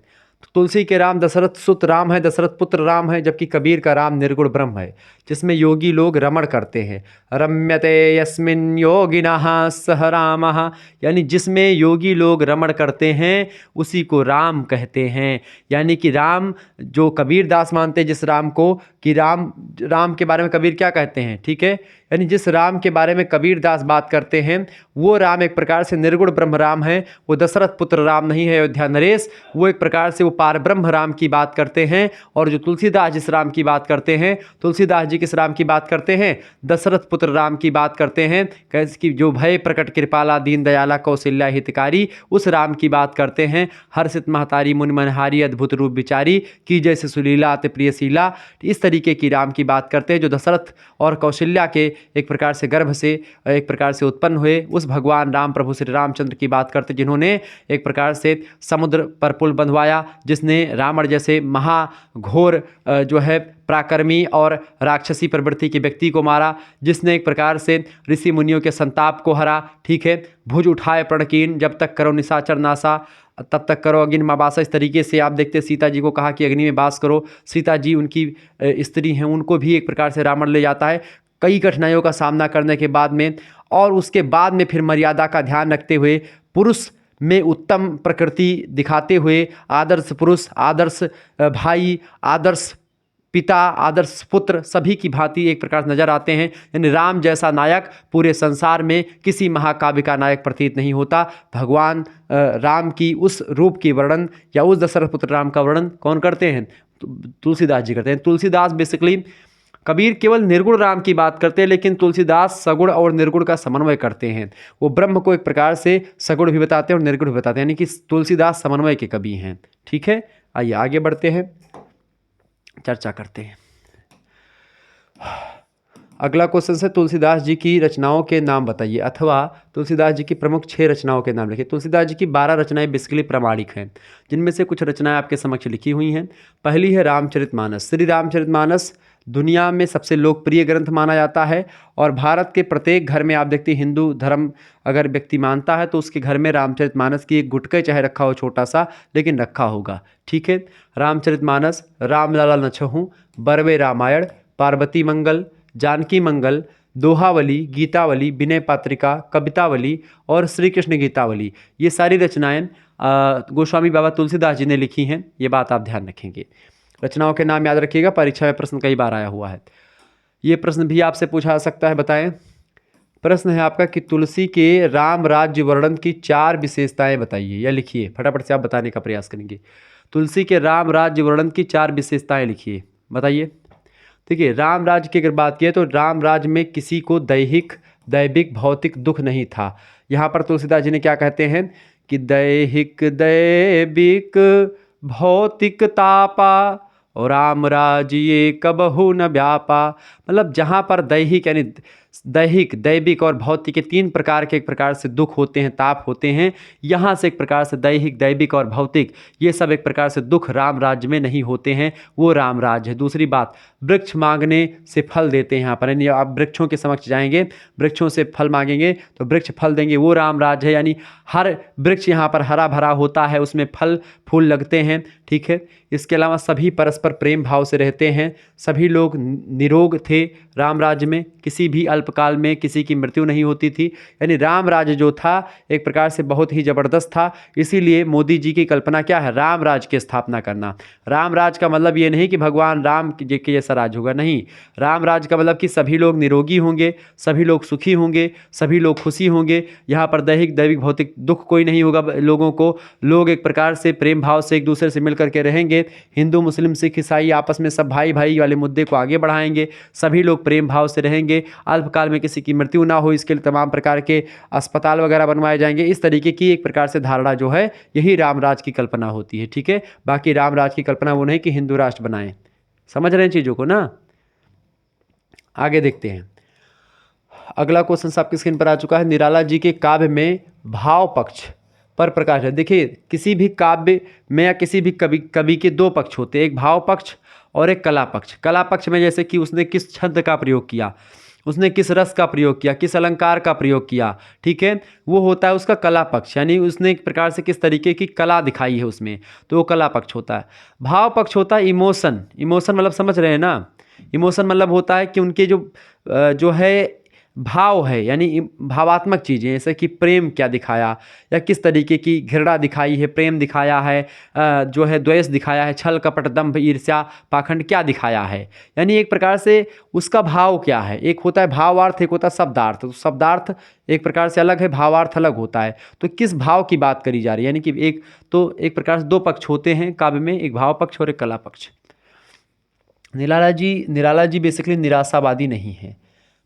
तुलसी के राम दशरथ सुत राम है, दशरथ पुत्र राम है, जबकि कबीर का राम निर्गुण ब्रह्म है, जिसमें योगी लोग रमण करते हैं। रम्यते यस्मिन् योगिनः सह रामः, यानी जिसमें योगी लोग रमण करते हैं उसी को राम कहते हैं। यानी कि राम जो कबीरदास मानते हैं जिस राम को, कि राम के बारे में कबीर क्या कहते हैं? ठीक है। यानी जिस राम के बारे में कबीरदास बात करते हैं वो राम एक प्रकार से निर्गुण ब्रह्म राम है, वो दशरथ पुत्र राम नहीं है अयोध्या नरेश, वो एक प्रकार से वो पार ब्रह्म राम की बात करते हैं। और जो तुलसीदास जिस राम की बात करते हैं, तुलसीदास जी किस राम की बात करते हैं? दशरथ पुत्र राम की बात करते हैं। कैसे कि जो भय प्रकट कृपाला दीन दयाला कौशल्या हितकारी, उस राम की बात करते हैं। हर्षित महतारी मुनि मनहारी अद्भुत रूप विचारी की जैसे सुलीला अति प्रियशीला, इस तरीके की राम की बात करते हैं जो दशरथ और कौशल्या के एक प्रकार से गर्भ से एक प्रकार से उत्पन्न हुए उस भगवान राम प्रभु श्री रामचंद्र की बात करते, जिन्होंने एक प्रकार से समुद्र पर पुल बंधवाया, जिसने रावण जैसे महाघोर जो है पराक्रमी और राक्षसी प्रवृत्ति के व्यक्ति को मारा, जिसने एक प्रकार से ऋषि मुनियों के संताप को हरा। ठीक है। भुज उठाए प्रणकीन, जब तक करो निशाचर नासा तब तक करो अग्नि में वास। इस तरीके से आप देखते सीता जी को कहा कि अग्नि में वास करो। सीता जी उनकी स्त्री हैं, उनको भी एक प्रकार से रावण ले जाता है कई कठिनाइयों का सामना करने के बाद में, और उसके बाद में फिर मर्यादा का ध्यान रखते हुए पुरुष में उत्तम प्रकृति दिखाते हुए आदर्श पुरुष, आदर्श भाई, आदर्श पिता, आदर्श पुत्र सभी की भांति एक प्रकार से नजर आते हैं। यानी राम जैसा नायक पूरे संसार में किसी महाकाव्य का नायक प्रतीत नहीं होता। भगवान राम की उस रूप की वर्णन या उस दशरथ पुत्र राम का वर्णन कौन करते हैं? तुलसीदास जी करते हैं। तुलसीदास बेसिकली, कबीर केवल निर्गुण राम की बात करते हैं, लेकिन तुलसीदास सगुण और निर्गुण का समन्वय करते हैं। वो ब्रह्म को एक प्रकार से सगुण भी बताते हैं और निर्गुण भी बताते हैं, यानी कि तुलसीदास समन्वय के कवि हैं। ठीक है। आइए आगे बढ़ते हैं, चर्चा करते हैं। अगला क्वेश्चन है, तुलसीदास जी की रचनाओं के नाम बताइए, अथवा तुलसीदास जी की प्रमुख 6 रचनाओं के नाम लिखिए। तुलसीदास जी की 12 रचनाएं बेसिकली प्रामाणिक हैं, जिनमें से कुछ रचनाएं आपके समक्ष लिखी हुई हैं। पहली है रामचरितमानस। श्री रामचरितमानस दुनिया में सबसे लोकप्रिय ग्रंथ माना जाता है और भारत के प्रत्येक घर में आप देखते हैं, हिंदू धर्म अगर व्यक्ति मानता है तो उसके घर में रामचरितमानस की एक गुटका चाहे रखा हो छोटा सा, लेकिन रखा होगा। ठीक है। रामचरितमानस, रामलाला नछहु, बरवे रामायण, पार्वती मंगल, जानकी मंगल, दोहावली, गीतावली, विनय पात्रिका, कवितावली और श्री कृष्ण गीतावली, ये सारी रचनाएं गोस्वामी बाबा तुलसीदास जी ने लिखी हैं। ये बात आप ध्यान रखेंगे। रचनाओं के नाम याद रखिएगा, परीक्षा में प्रश्न कई बार आया हुआ है। ये प्रश्न भी आपसे पूछा जा सकता है, बताएं। प्रश्न है आपका कि तुलसी के राम राज्य वर्णन की 4 विशेषताएं बताइए, या लिखिए। फटाफट से आप बताने का प्रयास करेंगे। तुलसी के राम राज्य वर्णन की 4 विशेषताएं लिखिए, बताइए। देखिए, राम राज्य की अगर बात की तो राम राज्य में किसी को दैविक भौतिक दुख नहीं था। यहाँ पर तुलसीदास जी ने क्या कहते हैं कि दैहिक दैविक भौतिक तापा और राम राज्य कबहु न व्यापा। मतलब जहाँ पर दैहिक यानी दैहिक, दैविक और भौतिक के तीन प्रकार के एक प्रकार से दुख होते हैं, ताप होते हैं, यहाँ से एक प्रकार से दैहिक, दैविक और भौतिक ये सब एक प्रकार से दुख राम राज्य में नहीं होते हैं, वो राम राज्य है। दूसरी बात, वृक्ष मांगने से फल देते हैं। यहाँ पर यानी आप वृक्षों के समक्ष जाएंगे, वृक्षों से फल मांगेंगे तो वृक्ष फल देंगे, वो राम राज्य है। यानी हर वृक्ष यहाँ पर हरा भरा होता है, उसमें फल फूल लगते हैं, ठीक है। इसके अलावा सभी परस्पर प्रेम भाव से रहते हैं, सभी लोग निरोग थे राम राज्य में, किसी भी अल्पकाल में किसी की मृत्यु नहीं होती थी। यानी राम राज्य जो था एक प्रकार से बहुत ही ज़बरदस्त था। इसीलिए मोदी जी की कल्पना क्या है, राम राज्य की स्थापना करना। राम राज्य का मतलब ये नहीं कि भगवान राम के जैसा राज होगा, नहीं। राम राज्य का मतलब कि सभी लोग निरोगी होंगे, सभी लोग सुखी होंगे, सभी लोग खुशी होंगे। यहाँ पर दैहिक, दैविक, भौतिक दुख कोई नहीं होगा लोगों को। लोग एक प्रकार से प्रेम भाव से एक दूसरे से मिल करके रहेंगे। हिंदू, मुस्लिम, सिख, ईसाई आपस में सब भाई भाई वाले मुद्दे को आगे बढ़ाएंगे, सभी लोग प्रेम भाव से रहेंगे। अल्पकाल में किसी की मृत्यु ना हो, इसके लिए तमाम प्रकार के अस्पताल वगैरह बनवाए जाएंगे। इस तरीके की एक प्रकार से धारणा जो है, यही रामराज की कल्पना होती है, ठीक है। बाकी रामराज की कल्पना वो नहीं कि हिंदू राष्ट्र बनाएं। समझ रहे हैं चीज़ों को ना। आगे देखते हैं, अगला क्वेश्चन आपकी स्क्रीन पर आ चुका है। निराला जी के काव्य में भाव पक्ष पर प्रकाश है। देखिए, किसी भी काव्य में या किसी भी कवि के दो पक्ष होते हैं, एक भाव पक्ष और एक कला पक्ष। कला पक्ष में जैसे कि उसने किस छंद का प्रयोग किया, उसने किस रस का प्रयोग किया, किस अलंकार का प्रयोग किया, ठीक है, वो होता है उसका कला पक्ष। यानी उसने एक प्रकार से किस तरीके की कला दिखाई है उसमें, तो वो कला पक्ष होता है। भाव पक्ष होता है इमोशन। इमोशन मतलब समझ रहे हैं ना, इमोशन मतलब होता है कि उनके जो है भाव है, यानी भावात्मक चीज़ें, जैसे कि प्रेम क्या दिखाया या किस तरीके की घृणा दिखाई है, प्रेम दिखाया है, जो है द्वेष दिखाया है, छल कपट दंभ ईर्ष्या पाखंड क्या दिखाया है। यानी एक प्रकार से उसका भाव क्या है। एक होता है भावार्थ, एक होता है शब्दार्थ। तो शब्दार्थ एक प्रकार से अलग है, भावार्थ अलग होता है। तो किस भाव की बात करी जा रही है, यानी कि एक प्रकार से दो पक्ष होते हैं काव्य में, एक भाव पक्ष और एक कला पक्ष। निराला जी बेसिकली निराशावादी नहीं है,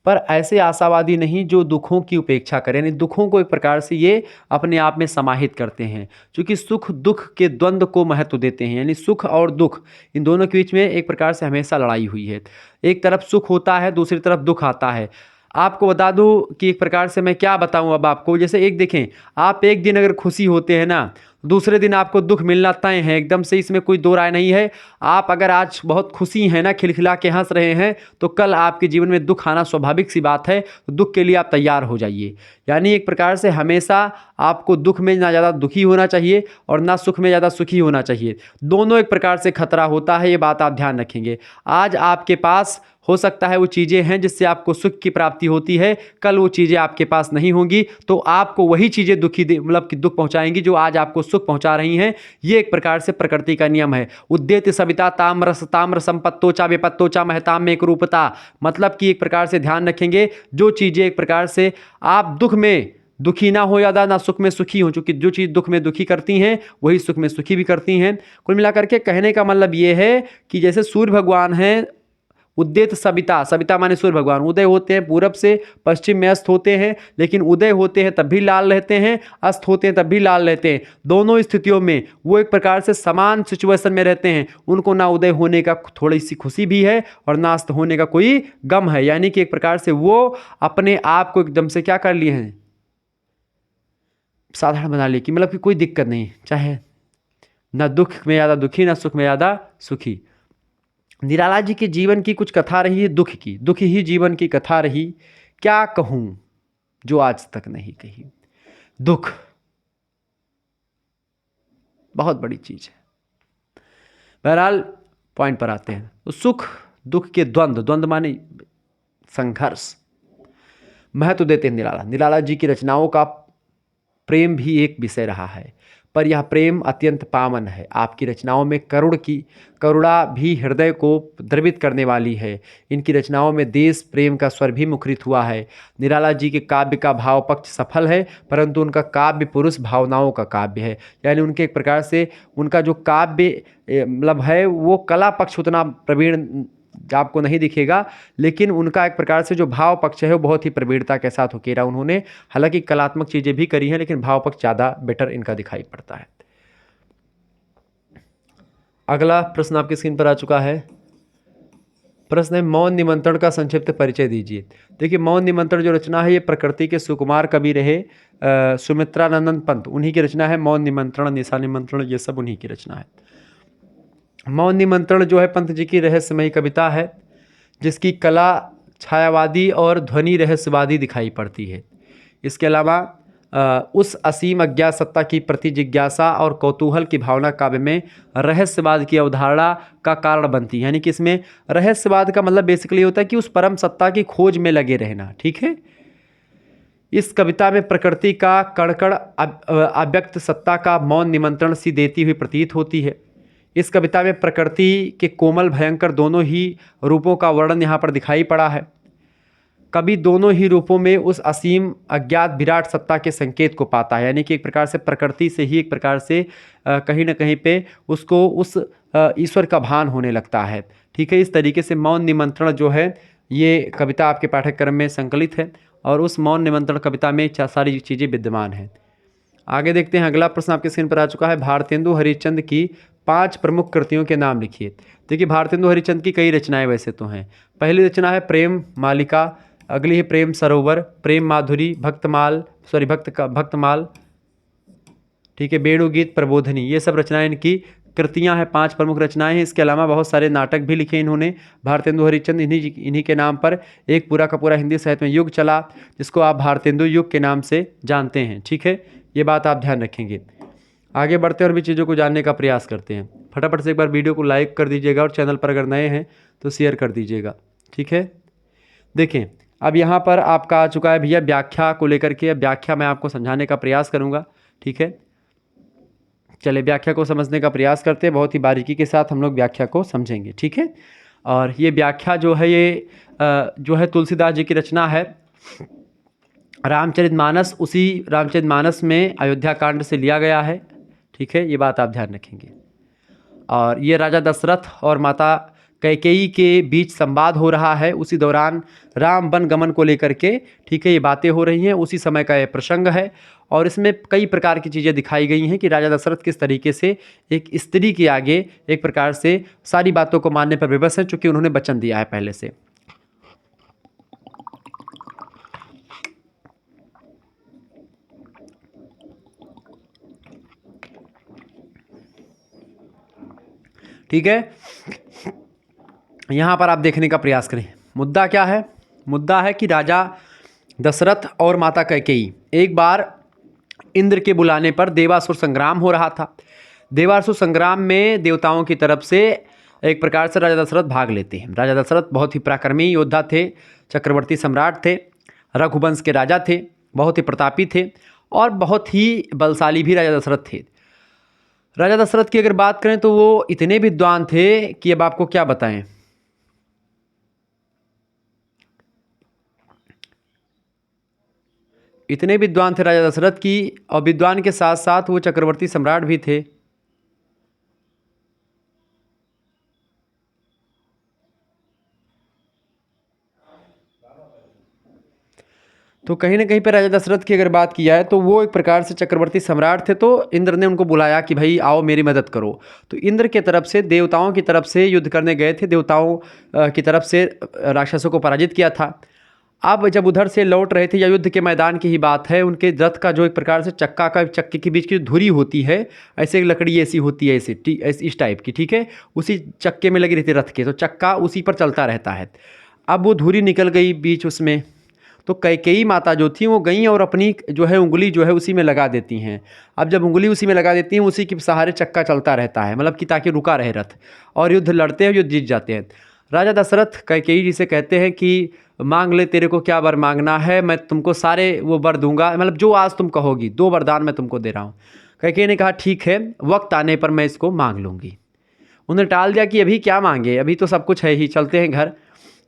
पर ऐसे आशावादी नहीं जो दुखों की उपेक्षा करें। यानी दुखों को एक प्रकार से ये अपने आप में समाहित करते हैं, क्योंकि सुख दुख के द्वंद्व को महत्व देते हैं। यानी सुख और दुख इन दोनों के बीच में एक प्रकार से हमेशा लड़ाई हुई है। एक तरफ सुख होता है, दूसरी तरफ दुख आता है। आपको बता दूं कि एक प्रकार से मैं क्या बताऊं अब आपको, जैसे एक देखें, आप एक दिन अगर खुशी होते हैं ना, दूसरे दिन आपको दुख मिलना तय है एकदम से, इसमें कोई दो राय नहीं है। आप अगर आज बहुत खुशी हैं ना, खिलखिला के हंस रहे हैं, तो कल आपके जीवन में दुख आना स्वाभाविक सी बात है। तो दुख के लिए आप तैयार हो जाइए। यानी एक प्रकार से हमेशा आपको दुख में ना ज़्यादा दुखी होना चाहिए और ना सुख में ज़्यादा सुखी होना चाहिए। दोनों एक प्रकार से खतरा होता है, ये बात आप ध्यान रखेंगे। आज आपके पास हो सकता है वो चीज़ें हैं जिससे आपको सुख की प्राप्ति होती है, कल वो चीज़ें आपके पास नहीं होंगी, तो आपको वही चीज़ें मतलब कि दुख पहुंचाएंगी जो आज आपको सुख पहुंचा रही हैं। ये एक प्रकार से प्रकृति का नियम है। उद्यत सविता ताम्र संपत्तो चा विपत्तो चा महताम में एक रूपता। मतलब कि एक प्रकार से ध्यान रखेंगे, जो चीज़ें एक प्रकार से आप दुख में दुखी ना हो ज़्यादा, ना सुख में सुखी हो, चूंकि जो चीज़ दुख में दुखी करती हैं वही सुख में सुखी भी करती हैं। कुल मिलाकर के कहने का मतलब ये है कि जैसे सूर्य भगवान हैं, उद्यत सविता, सविता माने सूर्य भगवान, उदय होते हैं पूरब से, पश्चिम में अस्त होते हैं, लेकिन उदय होते हैं तब भी लाल रहते हैं, अस्त होते हैं तब भी लाल रहते हैं। दोनों स्थितियों में वो एक प्रकार से समान सिचुएशन में रहते हैं। उनको ना उदय होने का थोड़ी सी खुशी भी है और ना अस्त होने का कोई गम है। यानी कि एक प्रकार से वो अपने आप को एकदम से क्या कर लिए हैं, साधारण बना लिए, कि मतलब कि कोई दिक्कत नहीं, चाहे ना दुख में ज़्यादा दुखी, ना सुख में ज़्यादा सुखी। निराला जी के जीवन की कुछ कथा रही है दुख की, दुख ही जीवन की कथा रही, क्या कहूँ जो आज तक नहीं कही। दुख बहुत बड़ी चीज है। बहरहाल पॉइंट पर आते हैं, तो सुख दुख के द्वंद्व माने संघर्ष महत्व देते हैं निराला। निराला जी की रचनाओं का प्रेम भी एक विषय रहा है, पर यह प्रेम अत्यंत पावन है। आपकी रचनाओं में करुणा भी हृदय को द्रवित करने वाली है। इनकी रचनाओं में देश प्रेम का स्वर भी मुखरित हुआ है। निराला जी के काव्य का भाव पक्ष सफल है, परंतु उनका काव्य पुरुष भावनाओं का काव्य है। यानी उनके एक प्रकार से उनका जो काव्य मतलब है वो कला पक्ष उतना प्रवीण आपको नहीं दिखेगा, लेकिन उनका एक प्रकार से जो भाव पक्ष है वो बहुत ही प्रवीणता के साथ उकेरा उन्होंने। हालांकि कलात्मक चीज़ें भी करी हैं, लेकिन भाव पक्ष ज़्यादा बेटर इनका दिखाई पड़ता है। अगला प्रश्न आपकी स्क्रीन पर आ चुका है। प्रश्न है मौन निमंत्रण का संक्षिप्त परिचय दीजिए। देखिए मौन निमंत्रण जो रचना है ये प्रकृति के सुकुमार कवि रहे सुमित्रानंदन पंत, उन्हीं की रचना है। मौन निमंत्रण, निशा निमंत्रण, ये सब उन्हीं की रचना है। मौन निमंत्रण जो है पंत जी की रहस्यमयी कविता है, जिसकी कला छायावादी और ध्वनि रहस्यवादी दिखाई पड़ती है। इसके अलावा उस असीम अज्ञात सत्ता की प्रति जिज्ञासा और कौतूहल की भावना काव्य में रहस्यवाद की अवधारणा का कारण बनती है। यानी कि इसमें रहस्यवाद का मतलब बेसिकली होता है कि उस परम सत्ता की खोज में लगे रहना। ठीक है। इस कविता में प्रकृति का कड़कड़ अव्यक्त सत्ता का मौन निमंत्रण सी देती हुई प्रतीत होती है। इस कविता में प्रकृति के कोमल भयंकर दोनों ही रूपों का वर्णन यहाँ पर दिखाई पड़ा है। कवि दोनों ही रूपों में उस असीम अज्ञात विराट सत्ता के संकेत को पाता है। यानी कि एक प्रकार से प्रकृति से ही एक प्रकार से कहीं ना कहीं पे उसको उस ईश्वर का भान होने लगता है। ठीक है। इस तरीके से मौन निमंत्रण जो है ये कविता आपके पाठ्यक्रम में संकलित है और उस मौन निमंत्रण कविता में सारी चीज़ें विद्यमान हैं। आगे देखते हैं। अगला प्रश्न आपके स्क्रीन पर आ चुका है। भारतेंदु हरिश्चंद्र की 5 प्रमुख कृतियों के नाम लिखिए। देखिए भारतेंदु हरिश्चंद्र की कई रचनाएं वैसे तो हैं। पहली रचना है प्रेम मालिका, अगली है प्रेम सरोवर, प्रेम माधुरी, भक्तमाल, ठीक है, वेणुगीत, प्रबोधिनी, ये सब रचनाएं इनकी कृतियां हैं। 5 प्रमुख रचनाएं हैं। इसके अलावा बहुत सारे नाटक भी लिखे इन्होंने। भारतेंदु हरिश्चंद्र इन्हीं के नाम पर एक पूरा का पूरा हिंदी साहित्य में युग चला, जिसको आप भारतेंदु युग के नाम से जानते हैं। ठीक है, ये बात आप ध्यान रखेंगे। आगे बढ़ते हैं और भी चीज़ों को जानने का प्रयास करते हैं। फटाफट से एक बार वीडियो को लाइक कर दीजिएगा और चैनल पर अगर नए हैं तो शेयर कर दीजिएगा। ठीक है। देखें अब यहाँ पर आपका आ चुका है भैया व्याख्या को लेकर के। अब व्याख्या मैं आपको समझाने का प्रयास करूँगा। ठीक है, चलिए व्याख्या को समझने का प्रयास करते हैं। बहुत ही बारीकी के साथ हम लोग व्याख्या को समझेंगे। ठीक है। और ये व्याख्या जो है ये जो है तुलसीदास जी की रचना है। रामचरितमानस, उसी रामचरितमानस में अयोध्या कांड से लिया गया है। ठीक है, ये बात आप ध्यान रखेंगे। और ये राजा दशरथ और माता कैकेयी के बीच संवाद हो रहा है। उसी दौरान राम वन गमन को लेकर के, ठीक है, ये बातें हो रही हैं। उसी समय का ये प्रसंग है और इसमें कई प्रकार की चीज़ें दिखाई गई हैं कि राजा दशरथ किस तरीके से एक स्त्री के आगे एक प्रकार से सारी बातों को मानने पर विवश हैं, चूँकि उन्होंने वचन दिया है पहले से। ठीक है, यहाँ पर आप देखने का प्रयास करें। मुद्दा क्या है? मुद्दा है कि राजा दशरथ और माता कैकेयी एक बार इंद्र के बुलाने पर देवासुर संग्राम हो रहा था। देवासुर संग्राम में देवताओं की तरफ से एक प्रकार से राजा दशरथ भाग लेते हैं। राजा दशरथ बहुत ही पराक्रमी योद्धा थे, चक्रवर्ती सम्राट थे, रघुवंश के राजा थे, बहुत ही प्रतापी थे और बहुत ही बलशाली भी राजा दशरथ थे। राजा दशरथ की अगर बात करें तो वो इतने विद्वान थे कि अब आपको क्या बताएं। इतने विद्वान थे राजा दशरथ की, और विद्वान के साथ साथ वो चक्रवर्ती सम्राट भी थे। तो कहीं ना कहीं पर राजा दशरथ की अगर बात की जाए तो वो एक प्रकार से चक्रवर्ती सम्राट थे। तो इंद्र ने उनको बुलाया कि भाई आओ मेरी मदद करो। तो इंद्र की तरफ से देवताओं की तरफ से युद्ध करने गए थे। देवताओं की तरफ से राक्षसों को पराजित किया था। अब जब उधर से लौट रहे थे, या युद्ध के मैदान की ही बात है, उनके रथ का जो एक प्रकार से चक्के के बीच की जो धुरी होती है, ऐसे एक लकड़ी ऐसी होती है, ऐसे इस टाइप की, ठीक है, उसी चक्के में लगी रहती है रथ के, तो चक्का उसी पर चलता रहता है। अब वो धुरी निकल गई बीच उसमें, तो कैकेयी माता जो थी वो गई और अपनी जो है उंगली जो है उसी में लगा देती हैं। अब जब उंगली उसी में लगा देती हैं, उसी के सहारे चक्का चलता रहता है, मतलब कि ताकि रुका रहे रथ, और युद्ध लड़ते हैं, युद्ध जीत जाते हैं। राजा दशरथ कैकेयी जी से कहते हैं कि मांग ले, तेरे को क्या वर मांगना है, मैं तुमको सारे वो वर दूंगा, मतलब जो आज तुम कहोगी, 2 वरदान मैं तुमको दे रहा हूँ। कैकेयी ने कहा ठीक है, वक्त आने पर मैं इसको मांग लूँगी। उन्होंने टाल दिया कि अभी क्या मांगे, अभी तो सब कुछ है ही, चलते हैं घर।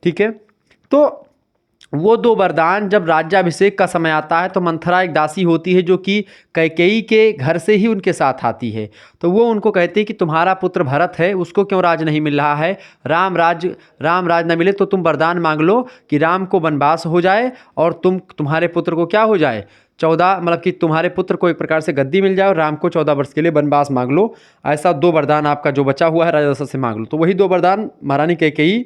ठीक है, तो वो 2 वरदान, जब राज्याभिषेक का समय आता है तो मंथरा एक दासी होती है जो कि कैकेयी के घर से ही उनके साथ आती है। तो वो उनको कहती है कि तुम्हारा पुत्र भरत है, उसको क्यों राज नहीं मिल रहा है, राम राज न मिले तो तुम वरदान मांग लो कि राम को वनवास हो जाए और तुम्हारे पुत्र को क्या हो जाए, 14, मतलब कि तुम्हारे पुत्र को एक प्रकार से गद्दी मिल जाए और राम को 14 वर्ष के लिए वनवास मांग लो। ऐसा 2 वरदान आपका जो बचा हुआ है राजा दशरथ से मांग लो। तो वही 2 वरदान महारानी कैकेयी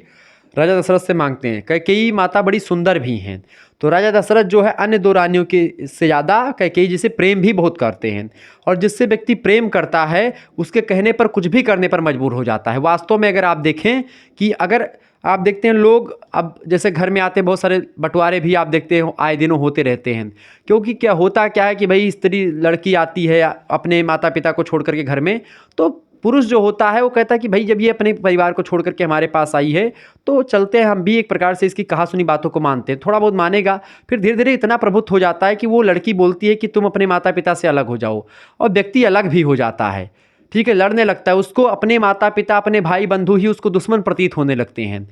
राजा दशरथ से मांगते हैं। कैकेयी माता बड़ी सुंदर भी हैं, तो राजा दशरथ जो है अन्य दो रानियों के से ज़्यादा कैकेयी जी से प्रेम भी बहुत करते हैं, और जिससे व्यक्ति प्रेम करता है उसके कहने पर कुछ भी करने पर मजबूर हो जाता है। वास्तव में अगर आप देखें कि अगर आप देखते हैं लोग अब जैसे घर में आते हैं, बहुत सारे बंटवारे भी आप देखते हो आए दिनों होते रहते हैं, क्योंकि क्या है कि भाई स्त्री लड़की आती है अपने माता पिता को छोड़ करके घर में, तो पुरुष जो होता है वो कहता है कि भाई जब ये अपने परिवार को छोड़ करके हमारे पास आई है तो चलते हैं हम भी एक प्रकार से इसकी कहा सुनी बातों को मानते हैं। थोड़ा बहुत मानेगा, फिर धीरे धीरे इतना प्रभुत्व हो जाता है कि वो लड़की बोलती है कि तुम अपने माता पिता से अलग हो जाओ, और व्यक्ति अलग भी हो जाता है, ठीक है, लड़ने लगता है। उसको अपने माता पिता अपने भाई बंधु ही उसको दुश्मन प्रतीत होने लगते हैं,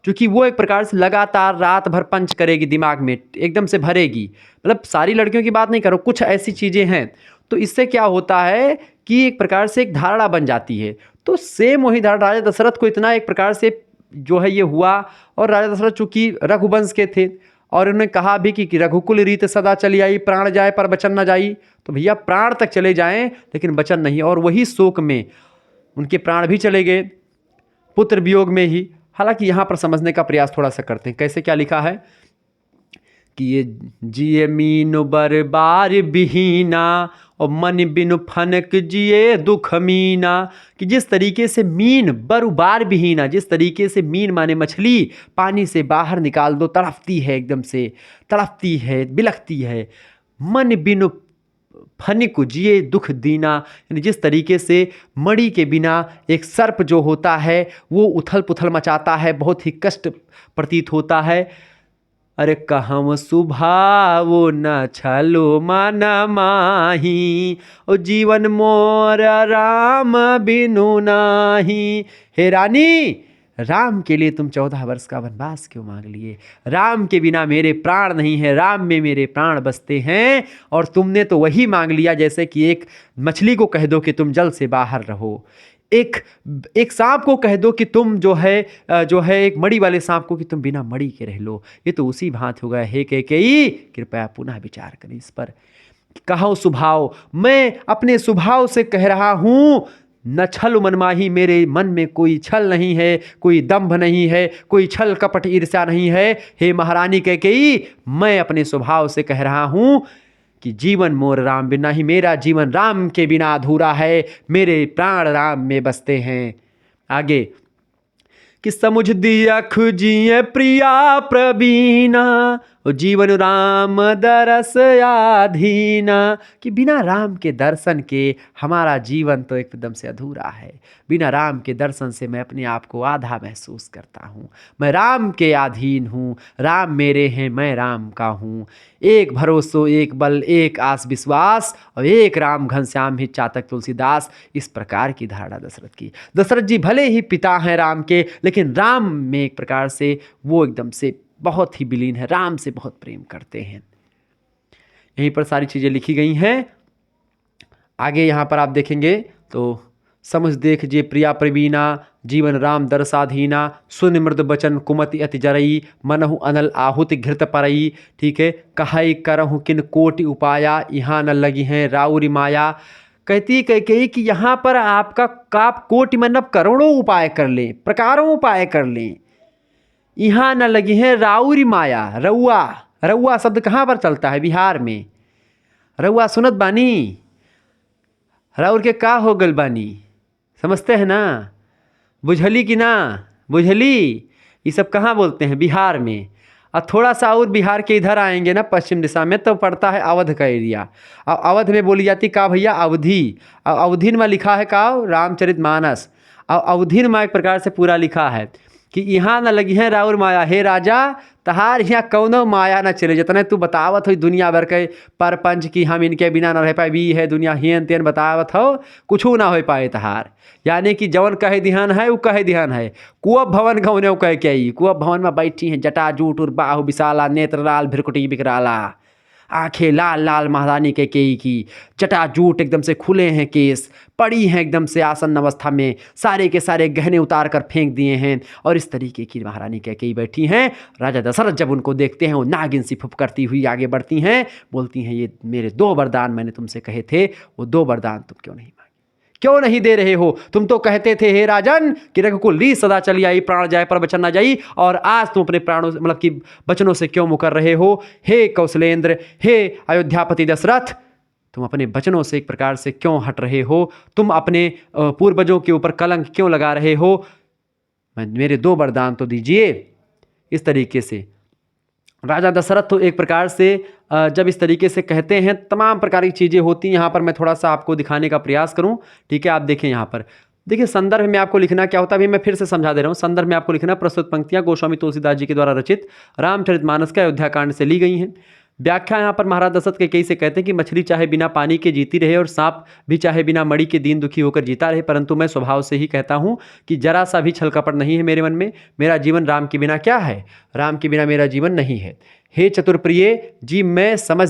क्योंकि वो एक प्रकार से लगातार रात भर पंच करेगी, दिमाग में एकदम से भरेगी। मतलब सारी लड़कियों की बात नहीं करो, कुछ ऐसी चीज़ें हैं, तो इससे क्या होता है कि एक प्रकार से एक धारणा बन जाती है। तो सेम वही धारणा राजा दशरथ को इतना एक प्रकार से जो है ये हुआ, और राजा दशरथ चूँकि रघुवंश के थे और उन्होंने कहा भी कि रघुकुल रीत सदा चली आई, प्राण जाए पर वचन न जाई, तो भैया प्राण तक चले जाएं लेकिन वचन नहीं, और वही शोक में उनके प्राण भी चले गए पुत्र वियोग में ही। हालांकि यहाँ पर समझने का प्रयास थोड़ा सा करते हैं, कैसे क्या लिखा है कि ये जिए मीन बरबार बिहीना और मन बिनु फनक जिए दुख मीना, कि जिस तरीके से मीन बरुबार बिहीना, जिस तरीके से मीन माने मछली पानी से बाहर निकाल दो तड़पती है, एकदम से तड़पती है, बिलखती है, मन बिनु फनिक जिए दुख दीना, यानी जिस तरीके से मणि के बिना एक सर्प जो होता है वो उथल पुथल मचाता है, बहुत ही कष्ट प्रतीत होता है। अरे कहम सुभाव न छलो मन माही, ओ जीवन मोर राम बिनु नाही। हे रानी, राम के लिए तुम 14 वर्ष का वनवास क्यों मांग लिए? राम के बिना मेरे प्राण नहीं है, राम में मेरे प्राण बसते हैं, और तुमने तो वही मांग लिया जैसे कि एक मछली को कह दो कि तुम जल से बाहर रहो, एक सांप को कह दो कि तुम जो है एक मणि वाले सांप को कि तुम बिना मणि के रह लो। ये तो उसी भांति होगा। हे कैकेयी, कृपया पुनः विचार करें इस पर। कहो स्वभाव, मैं अपने स्वभाव से कह रहा हूं, न छल मनमाही, मेरे मन में कोई छल नहीं है, कोई दंभ नहीं है, कोई छल कपट ईर्ष्या नहीं है। हे महारानी कैकेयी, मैं अपने स्वभाव से कह रहा हूं कि जीवन मोर राम बिना ही, मेरा जीवन राम के बिना अधूरा है, मेरे प्राण राम में बसते हैं। आगे कि समुझ दिया खुजिए प्रिया प्रवीणा, जीवन राम दरस आधीना, कि बिना राम के दर्शन के हमारा जीवन तो एकदम से अधूरा है। बिना राम के दर्शन से मैं अपने आप को आधा महसूस करता हूँ। मैं राम के अधीन हूँ, राम मेरे हैं, मैं राम का हूँ। एक भरोसो एक बल एक आस विश्वास, और एक राम घनश्याम ही चातक तुलसीदास। इस प्रकार की धारणा दशरथ की। दशरथ जी भले ही पिता हैं राम के, लेकिन राम में एक प्रकार से वो एकदम से बहुत ही विलीन है, राम से बहुत प्रेम करते हैं। यहीं पर सारी चीज़ें लिखी गई हैं। आगे यहाँ पर आप देखेंगे तो समझ देख जे प्रिया प्रवीणा, जीवन राम दरसाधीना, सुन मृद बचन कुमति अति जरई, मनहु अनल आहुति घृत परई। ठीक है, कहाई करहु किन कोटि उपाया, यहाँ न लगी हैं राउरी माया। कहती कैकेयी कि यहाँ पर आपका काप कोटि मतलब करोड़ों उपाय कर लें, प्रकारों उपाय कर लें, यहाँ न लगी है राउरी माया। रउआ, रउआ शब्द कहाँ पर चलता है? बिहार में। रउआ सुनत बानी, राउर के का हो गल बानी, समझते हैं ना? बुझली कि ना बुझली? ये सब कहाँ बोलते हैं? बिहार में। और थोड़ा सा और बिहार के इधर आएंगे ना पश्चिम दिशा में, तो पड़ता है अवध का एरिया। और अवध में बोली जाती का भैया अवधी। और अवधिन में लिखा है का रामचरितमानस। और अवधिन में एक प्रकार से पूरा लिखा है कि यहाँ न लगी है राउर माया, हे राजा तहार यहाँ कौनो माया न चले। जितने तू बतावत हो दुनिया भर के परपंच की हम इनके बिना न रह पाए, भी है दुनिया हियन तेन बतावत हो, कुछ ना हो पाए तहार। यानी कि जवन कहे ध्यान है वो कहे ध्यान है। कुअब भवन गौने कह के आई, कुअब भवन में बैठी हैं जटा जूट और बाहु विशाला, नेत्र लाल भ्रिकुटी बिकराला, आंखें लाल लाल महारानी कैकेयी की, जटाजूट एकदम से खुले हैं केस, पड़ी हैं एकदम से आसन अवस्था में, सारे के सारे गहने उतार कर फेंक दिए हैं, और इस तरीके की महारानी कैकेयी बैठी हैं। राजा दशरथ जब उनको देखते हैं वो नागिन सी फुफकरती हुई आगे बढ़ती हैं, बोलती हैं ये मेरे 2 वरदान मैंने तुमसे कहे थे, वो 2 वरदान तुम क्यों नहीं मांगे? क्यों नहीं दे रहे हो? तुम तो कहते थे हे राजन कि रघुकुल रीत सदा चली आई, प्राण जाए पर वचन न जाई, और आज तुम अपने प्राणों मतलब कि वचनों से क्यों मुकर रहे हो? हे कौशलेंद्र, हे अयोध्यापति दशरथ, तुम अपने वचनों से एक प्रकार से क्यों हट रहे हो? तुम अपने पूर्वजों के ऊपर कलंक क्यों लगा रहे हो? मेरे 2 वरदान तो दीजिए। इस तरीके से राजा दशरथ तो एक प्रकार से जब इस तरीके से कहते हैं, तमाम प्रकार की चीज़ें होती हैं। यहाँ पर मैं थोड़ा सा आपको दिखाने का प्रयास करूँ, ठीक है? आप देखें यहाँ पर, देखिए संदर्भ में आपको लिखना क्या होता है, अभी मैं फिर से समझा दे रहा हूँ। संदर्भ में आपको लिखना, प्रस्तुत पंक्तियाँ गोस्वामी तुलसीदास जी के द्वारा रचित रामचरितमानस के अयोध्या कांड से ली गई हैं। व्याख्या यहाँ पर महाराज दशरथ कैकेयी से कहते हैं कि मछली चाहे बिना पानी के जीती रहे और सांप भी चाहे बिना मड़ी के दीन दुखी होकर जीता रहे, परंतु मैं स्वभाव से ही कहता हूँ कि जरा सा भी छल कपट नहीं है मेरे मन में। मेरा जीवन राम के बिना क्या है? राम के बिना मेरा जीवन नहीं है। हे चतुरप्रिय जी, मैं समझ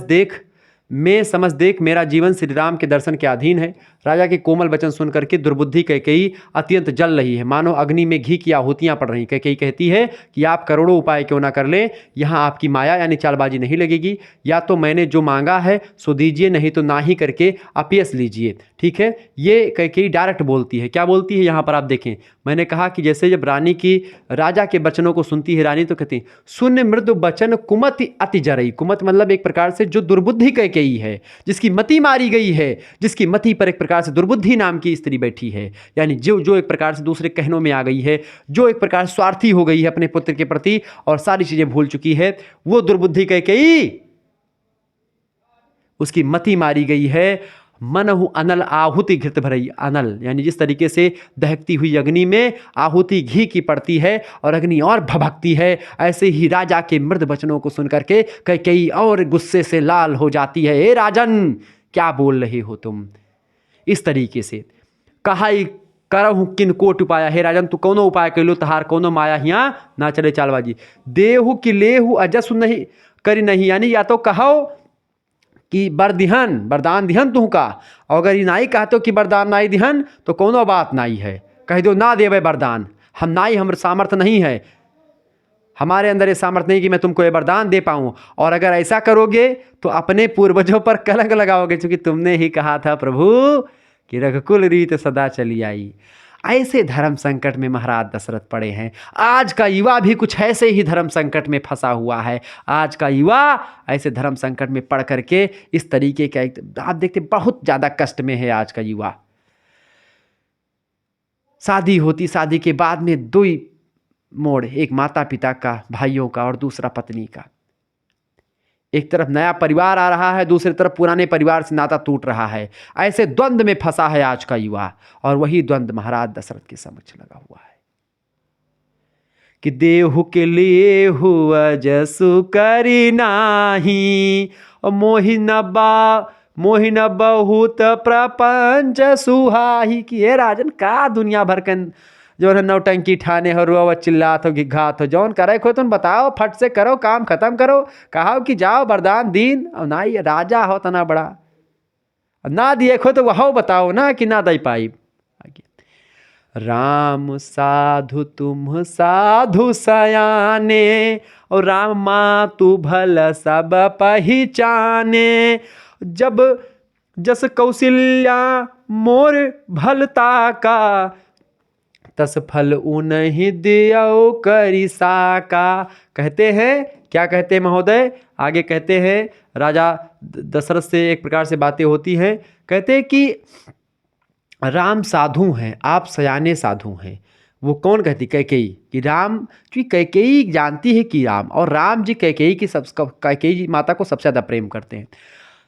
देख मेरा जीवन श्री राम के दर्शन के अधीन है। राजा के कोमल वचन सुन करके दुर्बुद्धि कैकेयी अत्यंत जल रही है, मानो अग्नि में घी की आहुतियां पड़ रही। कैकेयी कहती है कि आप करोड़ों उपाय क्यों ना कर लें, यहाँ आपकी माया यानी चालबाजी नहीं लगेगी। या तो मैंने जो मांगा है सो दीजिए, नहीं तो ना ही करके अपयस लीजिए। ठीक है, ये कैकेयी डायरेक्ट बोलती है। क्या बोलती है यहाँ पर आप देखें, मैंने कहा कि जैसे जब रानी की राजा के वचनों को सुनती है रानी, तो कहती सुन मृदु बचन कुमति अति जरई। कुमत मतलब एक प्रकार से जो दुर्बुद्धि कैकेयी है, जिसकी मति मारी गई है, जिसकी मति पर एक प्रकार से दुर्बुद्धि नाम की स्त्री बैठी है, यानी जो एक प्रकार से दूसरे कहनों में आ गई है, जो एक प्रकार स्वार्थी हो गई है अपने पुत्र के प्रति और सारी चीजें भूल चुकी है, वो दुर्बुद्धि कैकेयी, उसकी मति मारी गई है। मनहु अनल आहुति घृत भरई। अनल यानी जिस तरीके से दहकती हुई अग्नि में आहुति घी की पड़ती है और अग्नि और भभकती है, ऐसे ही राजा के मृद वचनों को सुनकर के कैकेयी और गुस्से से लाल हो जाती है। हे राजन, क्या बोल रहे हो तुम? इस तरीके से कहा करहु किन कोट उपाया। हे राजन, तू कौनो उपाय कर लो, तहार कौनो माया हिया ना चले चालबाजी। देहु कि लेहु अजसु नहीं करी नहीं, यानी या तो कहो कि वरदान दिहन तू का, और अगर ये नाई कहते कि वरदान नाई दिहन तो कोनो बात नाई है, कह दो ना देवे वरदान, हम नाई, हम सामर्थ्य नहीं है, हमारे अंदर ये सामर्थ्य नहीं कि मैं तुमको ये वरदान दे पाऊँ। और अगर ऐसा करोगे तो अपने पूर्वजों पर कलंक लगाओगे, क्योंकि तुमने ही कहा था प्रभु कि रघुकुल रीत सदा चली आई। ऐसे धर्म संकट में महाराज दशरथ पड़े हैं। आज का युवा भी कुछ ऐसे ही धर्म संकट में फंसा हुआ है। आज का युवा ऐसे धर्म संकट में पड़ करके इस तरीके का आप देखते बहुत ज़्यादा कष्ट में है आज का युवा। शादी होती, शादी के बाद में 2 मोड़, एक माता पिता का, भाइयों का, और दूसरा पत्नी का। एक तरफ नया परिवार आ रहा है, दूसरी तरफ पुराने परिवार से नाता टूट रहा है। ऐसे द्वंद्व में फंसा है आज का युवा, और वही द्वंद्व महाराज दशरथ के समक्ष लगा हुआ है कि देहु के लिए हुआ जसु करी नाही, और मोहि न बहुत प्रपंच सुहाही। कि हे राजन, का दुनिया भर के जो है नौटंकी ठाने हो, रो चिल्लात हो, घिघात हो, जौन करे खो तुम बताओ, फट से करो, काम खत्म करो। कहा कि जाओ वरदान दीन, और ना ही राजा हो तना बड़ा, ना दिए खो तो वह बताओ ना कि ना दे पाई। राम साधु तुम साधु सयाने, और राम माँ तू भल सब पहचाने। जब जस कौशल्या मोर भलता का, तस फल उन्हीं दियो करी साका। कहते हैं, क्या कहते हैं महोदय? आगे कहते हैं, राजा दशरथ से एक प्रकार से बातें होती हैं। कहते हैं कि राम साधु हैं, आप सयाने साधु हैं। वो कौन कहती? कैकेयी। कि राम, क्योंकि कैकेयी जानती है कि राम, और राम जी कैकेयी माता को सबसे ज़्यादा प्रेम करते हैं।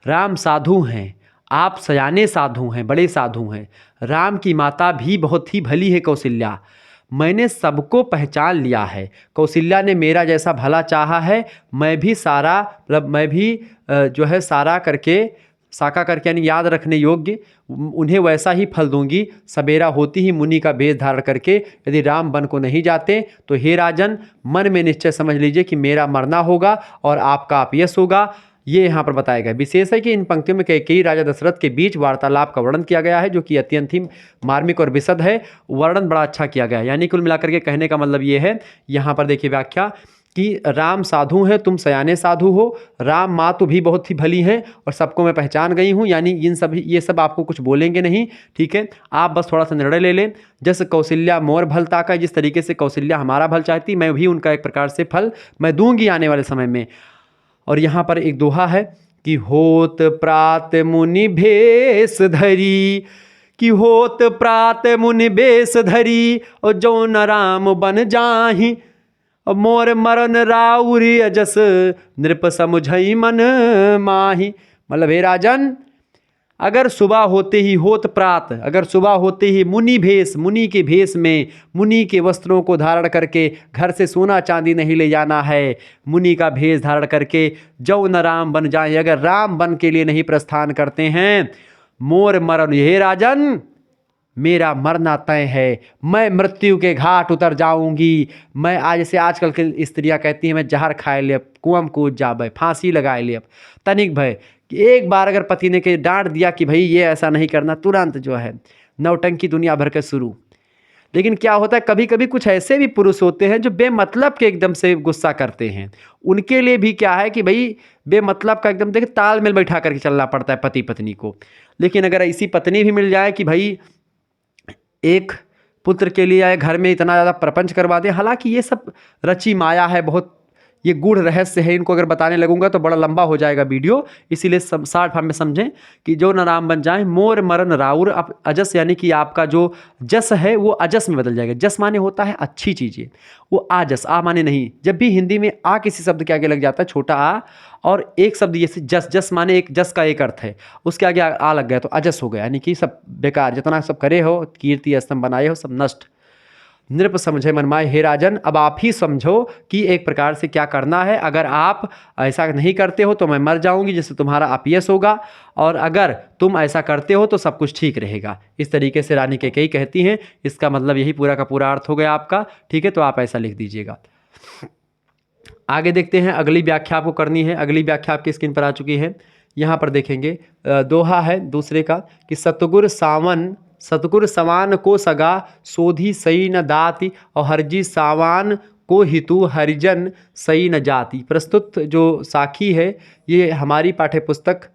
राम साधु हैं, आप सयाने साधु हैं, बड़े साधु हैं। राम की माता भी बहुत ही भली है कौशल्या, मैंने सबको पहचान लिया है। कौशल्या ने मेरा जैसा भला चाहा है, मैं भी सारा मतलब मैं भी जो है साका करके यानी याद रखने योग्य, उन्हें वैसा ही फल दूंगी। सवेरा होती ही मुनि का वेश धारण करके यदि राम वन को नहीं जाते तो हे राजन, मन में निश्चय समझ लीजिए कि मेरा मरना होगा और आपका अपयश होगा। ये यहाँ पर बताया गया। विशेष है कि इन पंक्तियों में कैकेयी राजा दशरथ के बीच वार्तालाप का वर्णन किया गया है, जो कि अत्यंत ही मार्मिक और विशद है। वर्णन बड़ा अच्छा किया गया है। यानी कुल मिलाकर के कहने का मतलब ये है, यहाँ पर देखिए व्याख्या, कि राम साधु हैं, तुम सयाने साधु हो, राम माँ तो भी बहुत ही भली हैं और सबको मैं पहचान गई हूँ, यानी ये सब आपको कुछ बोलेंगे नहीं, ठीक है। आप बस थोड़ा सा निर्णय ले लें। जैसे कौशल्या मोर भल ताका, जिस तरीके से कौशल्या हमारा भल चाहती, मैं भी उनका एक प्रकार से फल मैं दूंगी आने वाले समय में। और यहाँ पर एक दोहा है कि होत प्रात मुनि भेष धरी, कि होत प्रात मुनि बेस धरी, और जो न राम बन जाहि, और मोर मरन राउरी अजस, नृप समुझई मन माही। मतलब हे राजन, अगर सुबह होते ही होत प्रात, अगर सुबह होते ही मुनि भेष, मुनि के भेष में, मुनि के वस्त्रों को धारण करके, घर से सोना चांदी नहीं ले जाना है, मुनि का भेष धारण करके जो न राम बन जाए, अगर राम बन के लिए नहीं प्रस्थान करते हैं, मोर मरण, हे राजन मेरा मरना तय है, मैं मृत्यु के घाट उतर जाऊंगी। मैं आज, जैसे आजकल की स्त्रियां कहती हैं मैं जहर खाए ले, कुआं में कूद जाबे, फांसी लगाए ले, तनिक भय कि एक बार अगर पति ने के डांट दिया कि भाई ये ऐसा नहीं करना, तुरंत जो है नौटंकी दुनिया भर के शुरू। लेकिन क्या होता है, कभी कभी कुछ ऐसे भी पुरुष होते हैं जो बेमतलब के एकदम से गुस्सा करते हैं। उनके लिए भी क्या है कि भाई बेमतलब का एकदम देखिए तालमेल बैठा करके चलना पड़ता है पति पत्नी को। लेकिन अगर ऐसी पत्नी भी मिल जाए कि भाई एक पुत्र के लिए आए, घर में इतना ज़्यादा प्रपंच करवा दें, हालांकि ये सब रची माया है, बहुत ये गूढ़ रहस्य है, इनको अगर बताने लगूंगा तो बड़ा लंबा हो जाएगा वीडियो, इसीलिए सब शॉर्ट फॉर्म में समझें कि जो न राम बन जाए, मोर मरण राउर अजस, यानी कि आपका जो जस है वो अजस में बदल जाएगा। जस माने होता है अच्छी चीज़ें, वो आजस, आ माने नहीं। जब भी हिंदी में आ किसी शब्द के आगे लग जाता है, छोटा आ, और एक शब्द जैसे जस, जस माने एक जस का एक अर्थ है, उसके आगे आ लग गया तो अजस हो गया, यानी कि सब बेकार, जितना सब करे हो, कीर्ति स्तंभ बनाए हो, सब नष्ट। नृप समझे मनमाय, हे राजन अब आप ही समझो कि एक प्रकार से क्या करना है। अगर आप ऐसा नहीं करते हो तो मैं मर जाऊंगी, जिससे तुम्हारा अपयश होगा, और अगर तुम ऐसा करते हो तो सब कुछ ठीक रहेगा। इस तरीके से रानी कैकेयी कहती हैं। इसका मतलब यही पूरा का पूरा अर्थ हो गया आपका, ठीक है। तो आप ऐसा लिख दीजिएगा। आगे देखते हैं, अगली व्याख्या आपको करनी है। अगली व्याख्या आपकी स्क्रीन पर आ चुकी है, यहाँ पर देखेंगे। दोहा है दूसरे का कि सतगुर समान को सगा, सोधी सई न दाति, और हरजी सावान को हितु, हरिजन सई न जाति। प्रस्तुत जो साखी है ये हमारी पाठ्य पुस्तक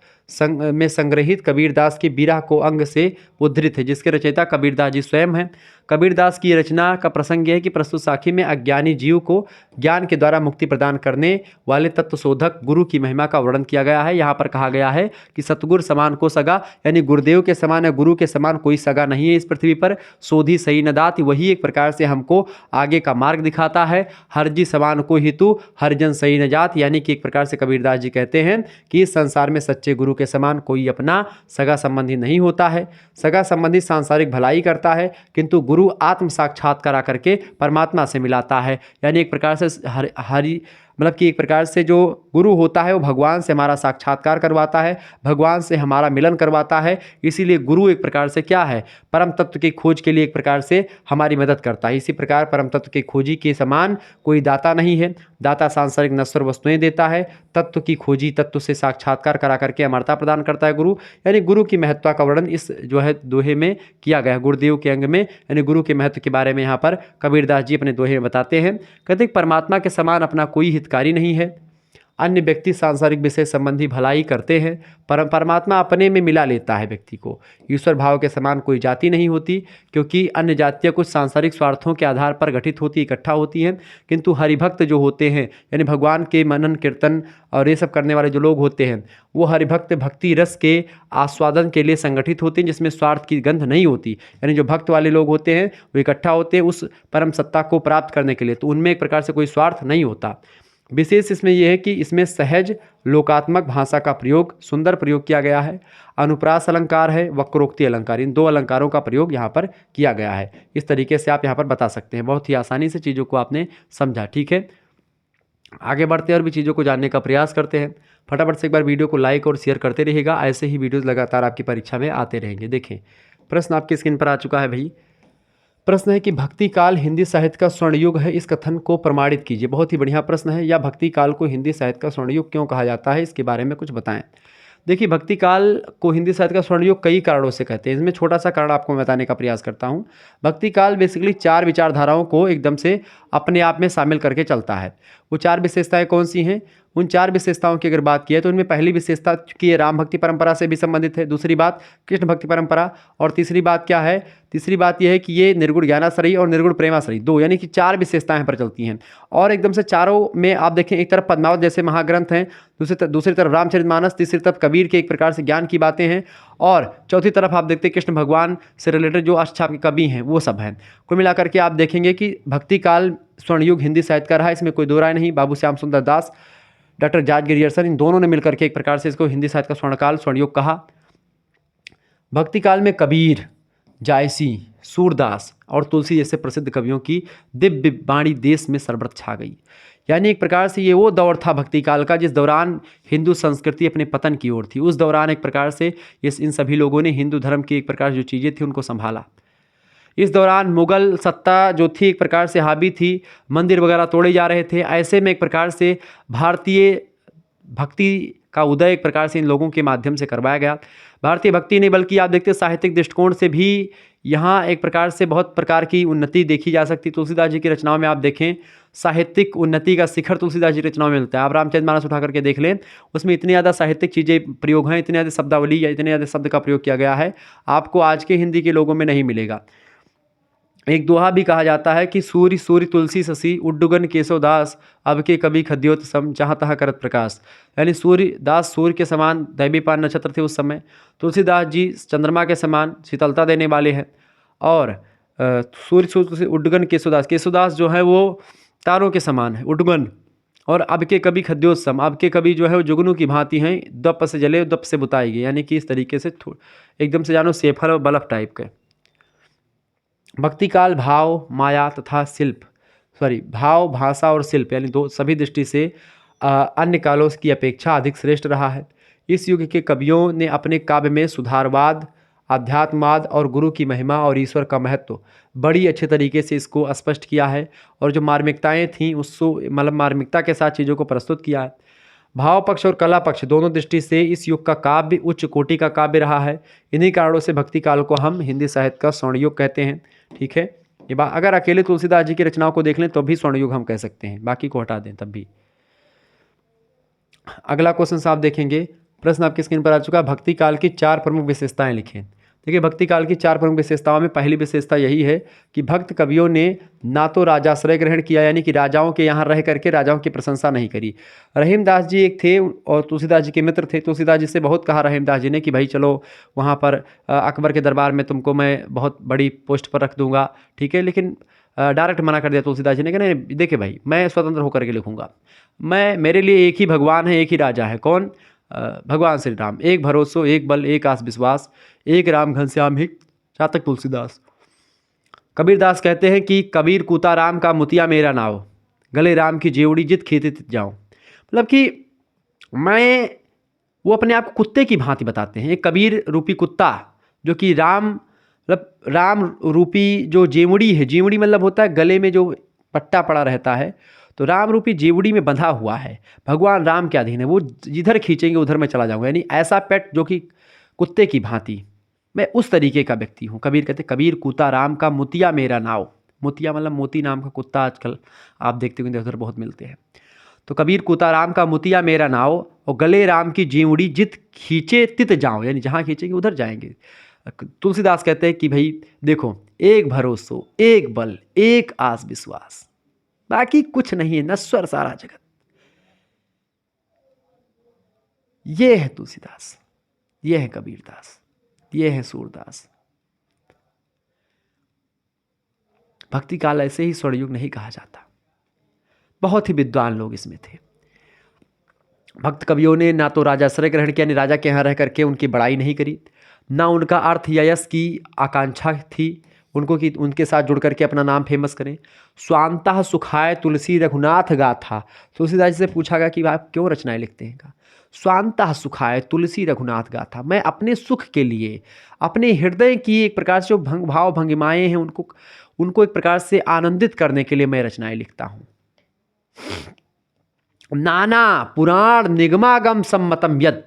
में संग्रहित कबीरदास की बिरह को अंग से उद्धृत है, जिसके रचयिता कबीरदास जी स्वयं हैं। कबीरदास की रचना का प्रसंग यह है कि प्रस्तुत साखी में अज्ञानी जीव को ज्ञान के द्वारा मुक्ति प्रदान करने वाले तत्व शोधक गुरु की महिमा का वर्णन किया गया है। यहाँ पर कहा गया है कि सतगुर समान को सगा, यानी गुरुदेव के समान या गुरु के समान कोई सगा नहीं है इस पृथ्वी पर। सोधी सही नदात, वही एक प्रकार से हमको आगे का मार्ग दिखाता है। हरजी समान को हितु, हरजन सही न जात, यानी कि एक प्रकार से कबीरदास जी कहते हैं कि इस संसार में सच्चे गुरु के समान कोई अपना सगा संबंधी नहीं होता है। सगा संबंधी सांसारिक भलाई करता है, किंतु गुरु आत्म साक्षात्कार करके परमात्मा से मिलाता है। यानी एक प्रकार से हरि मतलब कि एक प्रकार से जो गुरु होता है वो भगवान से हमारा साक्षात्कार करवाता है, भगवान से हमारा मिलन करवाता है। इसीलिए गुरु एक प्रकार से क्या है, परम तत्व की खोज के लिए एक प्रकार से हमारी मदद करता है। इसी प्रकार परम तत्व की खोजी के समान कोई दाता नहीं है। दाता सांसारिक नश्वर वस्तुएं देता है, तत्व की खोजी तत्व से साक्षात्कार करा करके अमरता प्रदान करता है गुरु। यानी गुरु की महत्ता का वर्णन इस जो है दोहे में किया गया है, गुरुदेव के अंग में। यानी गुरु के महत्व के बारे में यहाँ पर कबीरदास जी अपने दोहे में बताते हैं। कहते परमात्मा के समान अपना कोई हितकारी नहीं है। अन्य व्यक्ति सांसारिक विषय संबंधी भलाई करते हैं, परमात्मा अपने में मिला लेता है व्यक्ति को। ईश्वर भाव के समान कोई जाति नहीं होती, क्योंकि अन्य जातियाँ कुछ सांसारिक स्वार्थों के आधार पर गठित होती, इकट्ठा होती हैं। किंतु हरिभक्त जो होते हैं, यानी भगवान के मनन कीर्तन और ये सब करने वाले जो लोग होते हैं, वो हरिभक्त भक्ति रस के आस्वादन के लिए संगठित होते हैं, जिसमें स्वार्थ की गंध नहीं होती। यानी जो भक्त वाले लोग होते हैं वो इकट्ठा होते हैं उस परम सत्ता को प्राप्त करने के लिए, तो उनमें एक प्रकार से कोई स्वार्थ नहीं होता। विशेष इसमें यह है कि इसमें सहज लोकात्मक भाषा का प्रयोग, सुंदर प्रयोग किया गया है। अनुप्रास अलंकार है, वक्रोक्ति अलंकार, इन दो अलंकारों का प्रयोग यहाँ पर किया गया है। इस तरीके से आप यहाँ पर बता सकते हैं। बहुत ही आसानी से चीज़ों को आपने समझा, ठीक है। आगे बढ़ते हैं और भी चीज़ों को जानने का प्रयास करते हैं। फटाफट से एक बार वीडियो को लाइक और शेयर करते रहिएगा, ऐसे ही वीडियोज़ लगातार आपकी परीक्षा में आते रहेंगे। देखें प्रश्न आपकी स्क्रीन पर आ चुका है भाई। प्रश्न है कि भक्ति काल हिंदी साहित्य का स्वर्ण युग है, इस कथन को प्रमाणित कीजिए। बहुत ही बढ़िया प्रश्न है। या भक्ति काल को हिंदी साहित्य का स्वर्ण युग क्यों कहा जाता है, इसके बारे में कुछ बताएं। देखिए, भक्ति काल को हिंदी साहित्य का स्वर्ण युग कई कारणों से कहते हैं। इसमें छोटा सा कारण आपको मैं बताने का प्रयास करता हूँ। भक्ति काल बेसिकली 4 विचारधाराओं को एकदम से अपने आप में शामिल करके चलता है। वो 4 विशेषताएं कौन सी हैं? उन 4 विशेषताओं की अगर बात की है तो इनमें पहली विशेषता कि ये राम भक्ति परंपरा से भी संबंधित है, दूसरी बात कृष्ण भक्ति परंपरा, और तीसरी बात क्या है? तीसरी बात यह है कि ये निर्गुण ज्ञानाश्रयी और निर्गुण प्रेमाश्रयी 2, यानी कि 4 विशेषताएं पर चलती हैं। और एकदम से चारों में आप देखें, एक तरफ पद्मावत जैसे महाग्रंथ हैं, दूसरी तरफ रामचरितमानस, तीसरी तरफ कबीर के एक प्रकार से ज्ञान की बातें हैं, और चौथी तरफ आप देखते हैं कृष्ण भगवान से रिलेटेड जो अष्टछाप के कवि हैं वो सब हैं। कुल मिलाकर के आप देखेंगे कि भक्ति काल स्वर्ण युग हिंदी साहित्य का रहा, इसमें कोई दो राय नहीं। बाबू श्याम सुंदर दास, डॉक्टर जॉर्ज गिरियर्सन, इन दोनों ने मिलकर के एक प्रकार से इसको हिंदी साहित्य का स्वर्णकाल, स्वर्ण युग कहा। भक्ति काल में कबीर, जायसी, सूरदास और तुलसी जैसे प्रसिद्ध कवियों की दिव्य वाणी देश में सर्वत्र छा गई। यानी एक प्रकार से ये वो दौर था भक्ति काल का जिस दौरान हिंदू संस्कृति अपने पतन की ओर थी। उस दौरान एक प्रकार से इन सभी लोगों ने हिंदू धर्म की एक प्रकार जो चीज़ें थी उनको संभाला। इस दौरान मुगल सत्ता जो थी एक प्रकार से हावी थी, मंदिर वगैरह तोड़े जा रहे थे। ऐसे में एक प्रकार से भारतीय भक्ति का उदय एक प्रकार से इन लोगों के माध्यम से करवाया गया। भारतीय भक्ति नहीं बल्कि आप देखते साहित्यिक दृष्टिकोण से भी यहाँ एक प्रकार से बहुत प्रकार की उन्नति देखी जा सकती। तुलसीदास जी की रचनाओं में आप देखें साहित्यिक उन्नति का शिखर तुलसीदास जी की रचनाओं में मिलता है। आप रामचरितमानस उठा करके देख लें, उसमें इतनी ज़्यादा साहित्यिक चीज़ें प्रयोग हैं, इतनी ज़्यादा शब्दावली या इतने ज़्यादा शब्द का प्रयोग किया गया है, आपको आज के हिंदी के लोगों में नहीं मिलेगा। एक दोहा भी कहा जाता है कि सूर्य सूर्य तुलसी शशि उड्डुगन केशवदास अब के कवि खद्योत सम जहाँ तहाँ करत प्रकाश। यानी सूर्यदास सूर्य के समान दैवीपान नक्षत्र थे उस समय। तुलसीदास जी चंद्रमा के समान शीतलता देने वाले हैं। और सूर्य सूर्य उड्डुगन केशवदास जो है वो तारों के समान है, उड्डुगन। और अब के कवि खद्योत्सम, अब के कवि जो है वो जुगनू की भांति हैं, दप से जले दप से बुताएगी। यानी कि इस तरीके से एकदम से जानो सेफर और बल्ब टाइप के। भक्ति काल भाव माया तथा भाव भाषा और शिल्प यानी दो सभी दृष्टि से अन्य कालों की अपेक्षा अधिक श्रेष्ठ रहा है। इस युग के कवियों ने अपने काव्य में सुधारवाद, आध्यात्मवाद और गुरु की महिमा और ईश्वर का महत्व बड़ी अच्छे तरीके से इसको स्पष्ट किया है। और जो मार्मिकताएं थीं उसको मतलब मार्मिकता के साथ चीज़ों को प्रस्तुत किया है। भाव पक्ष और कला पक्ष दोनों दृष्टि से इस युग का काव्य उच्च कोटि का काव्य रहा है। इन्हीं कारणों से भक्ति काल को हम हिंदी साहित्य का स्वर्ण युग कहते हैं। ठीक है, ये बात अगर अकेले तुलसीदास जी की रचनाओं को देख लें तो भी स्वर्ण युग हम कह सकते हैं, बाकी को हटा दें तब भी। अगला क्वेश्चन आप देखेंगे, प्रश्न आपकी स्क्रीन पर आ चुका है। भक्ति काल की 4 प्रमुख विशेषताएं लिखें। देखिए, भक्ति काल की 4 प्रमुख विशेषताओं में पहली विशेषता यही है कि भक्त कवियों ने ना तो राजाश्रय ग्रहण किया, यानी कि राजाओं के यहाँ रह करके राजाओं की प्रशंसा नहीं करी। रहीमदास जी एक थे और तुलसीदास जी के मित्र थे। तुलसीदास जी से बहुत कहा रहीमदास जी ने कि भाई चलो वहाँ पर अकबर के दरबार में तुमको मैं बहुत बड़ी पोस्ट पर रख दूंगा, ठीक है। लेकिन डायरेक्ट मना कर दिया तुलसीदास जी ने कि नहीं, देखिए भाई मैं स्वतंत्र होकर के लिखूंगा, मेरे लिए एक ही भगवान है, एक ही राजा है। कौन? भगवान श्री राम। एक भरोसो एक बल एक आस विश्वास, एक राम घनश्याम ही चातक तुलसीदास। कबीरदास कहते हैं कि कबीर कूता राम का मुतिया मेरा नाव, गले राम की जेवड़ी जित खेती तित जाऊं। मतलब कि वो अपने आप को कुत्ते की भांति बताते हैं। एक कबीर रूपी कुत्ता जो कि राम रूपी जो जेवड़ी है, जेवड़ी मतलब होता है गले में जो पट्टा पड़ा रहता है, तो राम रूपी जेवड़ी में बंधा हुआ है, भगवान राम के अधीन है, वो जिधर खींचेंगे उधर मैं चला जाऊंगा। यानी ऐसा पेट जो कि कुत्ते की भांति, मैं उस तरीके का व्यक्ति हूँ। कबीर कहते कबीर कूता राम का मुतिया मेरा नाव। मुतिया मतलब मोती नाम का कुत्ता आजकल आप देखते होंगे उधर बहुत मिलते हैं। तो कबीर कूता राम का मुतिया मेरा नाव, और गले राम की जेवड़ी जित खींचे तित जाऊँ, यानी जहाँ खींचेंगे उधर जाएंगे। तुलसीदास कहते हैं कि भाई देखो, एक भरोसो एक बल एक आस विश्वास, बाकी कुछ नहीं है, नश्वर सारा जगत। ये है तुलसीदास, ये है कबीरदास, ये है सूरदास। भक्ति काल ऐसे ही स्वर्णयुग नहीं कहा जाता, बहुत ही विद्वान लोग इसमें थे। भक्त कवियों ने ना तो राजाश्रय ग्रहण किया, यानी राजा के यहाँ रह करके उनकी बड़ाई नहीं करी, ना उनका अर्थ या यश की आकांक्षा थी उनको कि उनके साथ जुड़ करके अपना नाम फेमस करें। स्वांतः सुखाय तुलसी रघुनाथ गाथा। तुलसीदास जी से पूछा गया कि आप क्यों रचनाएं लिखते हैं? स्वांतः सुखाय तुलसी रघुनाथ गाथा, मैं अपने सुख के लिए, अपने हृदय की एक प्रकार से जो भाव भंगिमाएँ हैं उनको एक प्रकार से आनंदित करने के लिए मैं रचनाएं लिखता हूँ। नाना पुराण निगमागम सम्मतम यद,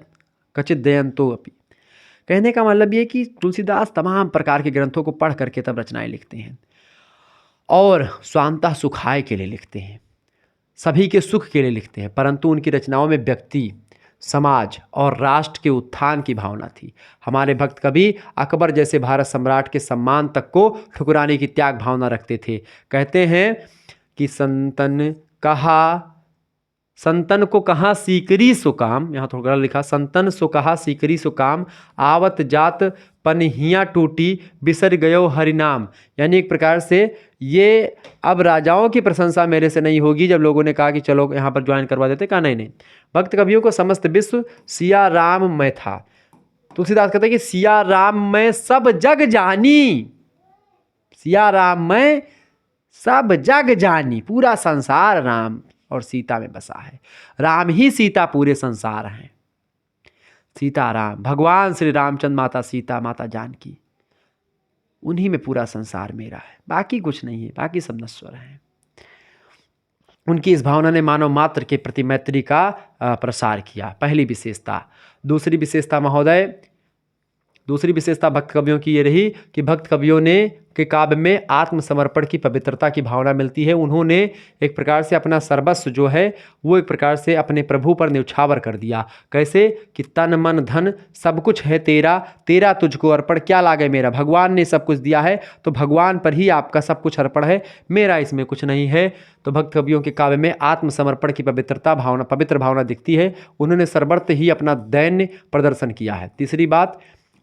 कचित दयंतो अपि। कहने का मतलब ये कि तुलसीदास तमाम प्रकार के ग्रंथों को पढ़ करके तब रचनाएं लिखते हैं और स्वांतः सुखाय के लिए लिखते हैं, सभी के सुख के लिए लिखते हैं, परंतु उनकी रचनाओं में व्यक्ति, समाज और राष्ट्र के उत्थान की भावना थी। हमारे भक्त कवि अकबर जैसे भारत सम्राट के सम्मान तक को ठुकराने की त्याग भावना रखते थे। कहते हैं कि संतन को कहा सीकरी सुकाम, यहाँ थोड़ा लिखा, संतन सो कहा सीकरी सुकाम, आवत जात पनहिया टूटी बिसर गयो हरिनाम। यानी एक प्रकार से ये अब राजाओं की प्रशंसा मेरे से नहीं होगी। जब लोगों ने कहा कि चलो यहाँ पर ज्वाइन करवा देते, कहा नहीं, भक्त कवियों को समस्त विश्व सिया राम में था। तुलसीदास कहते हैं कि सिया राम में सब जग जानी, सिया राम में सब जग जानी, पूरा संसार राम और सीता में बसा है। राम ही सीता पूरे संसार हैं। सीता राम, भगवान श्री रामचंद्र, माता सीता, माता जानकी, उन्हीं में पूरा संसार मेरा है, बाकी कुछ नहीं है, बाकी सब नश्वर हैं। उनकी इस भावना ने मानव मात्र के प्रति मैत्री का प्रसार किया, पहली विशेषता। दूसरी विशेषता भक्त कवियों की ये रही कि भक्त कवियों ने के काव्य में आत्मसमर्पण की पवित्रता की भावना मिलती है। उन्होंने एक प्रकार से अपना सर्वस्व जो है वो एक प्रकार से अपने प्रभु पर न्यौछावर कर दिया। कैसे कि तन मन धन सब कुछ है तेरा, तेरा तुझको अर्पण क्या लागे मेरा। भगवान ने सब कुछ दिया है तो भगवान पर ही आपका सब कुछ अर्पण है, मेरा इसमें कुछ नहीं है। तो भक्त कवियों के काव्य में आत्मसमर्पण की पवित्र भावना दिखती है। उन्होंने सर्वत्र ही अपना दैन्य प्रदर्शन किया है। तीसरी बात,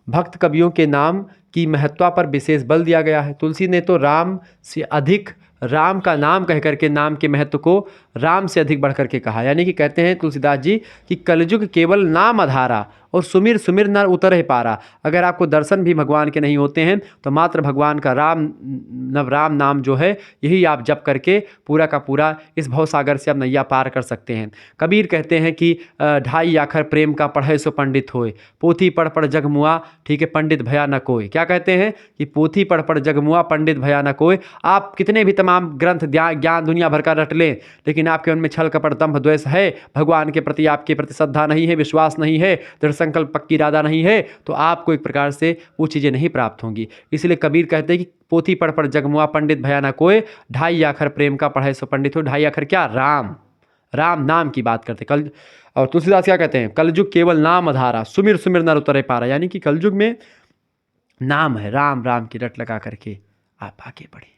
भक्त कवियों के नाम की महत्ता पर विशेष बल दिया गया है। तुलसी ने तो राम से अधिक, राम का नाम कह करके नाम के महत्व को राम से अधिक बढ़ करके कहा। यानी कि कहते हैं तुलसीदास जी कि कलयुग केवल नाम आधारा और सुमिर सुमिर न उतर पारा। अगर आपको दर्शन भी भगवान के नहीं होते हैं तो मात्र भगवान का राम नाम जो है यही आप जप करके पूरा का पूरा इस भवसागर से आप नैया पार कर सकते हैं। कबीर कहते हैं कि 2.5 आखर प्रेम का पढ़े सो पंडित होए, पोथी पढ़ पढ़ जग मुआ, ठीक है, पंडित भया न कोई। क्या कहते हैं कि पोथी पढ़ पढ़ जग मुआ, पंडित भया न कोई। आप कितने भी तमाम ग्रंथ ज्ञान दुनिया भर का रट लें, लेकिन आपके उनमें छल कपट दंभ द्वेष है, भगवान के प्रति आपके प्रति श्रद्धा नहीं है, विश्वास नहीं है, दृढ़ संकल्प पक्की इरादा नहीं है, तो आपको एक प्रकार से वो चीज़ें नहीं प्राप्त होंगी। इसलिए कबीर कहते हैं कि पोथी पढ़ पढ़ जग मुआ, पंडित भया न कोई, 2.5 आखर प्रेम का पढ़े सो पंडित हो। 2.5 आखर क्या? राम नाम की बात करते कल। और तुलसीदास क्या कहते हैं? कलयुग केवल नाम आधारा, सुमिर सुमिर नर उतरे पारा। यानी कि कलयुग में नाम है, राम की रट लगा करके आप आगे बढ़े।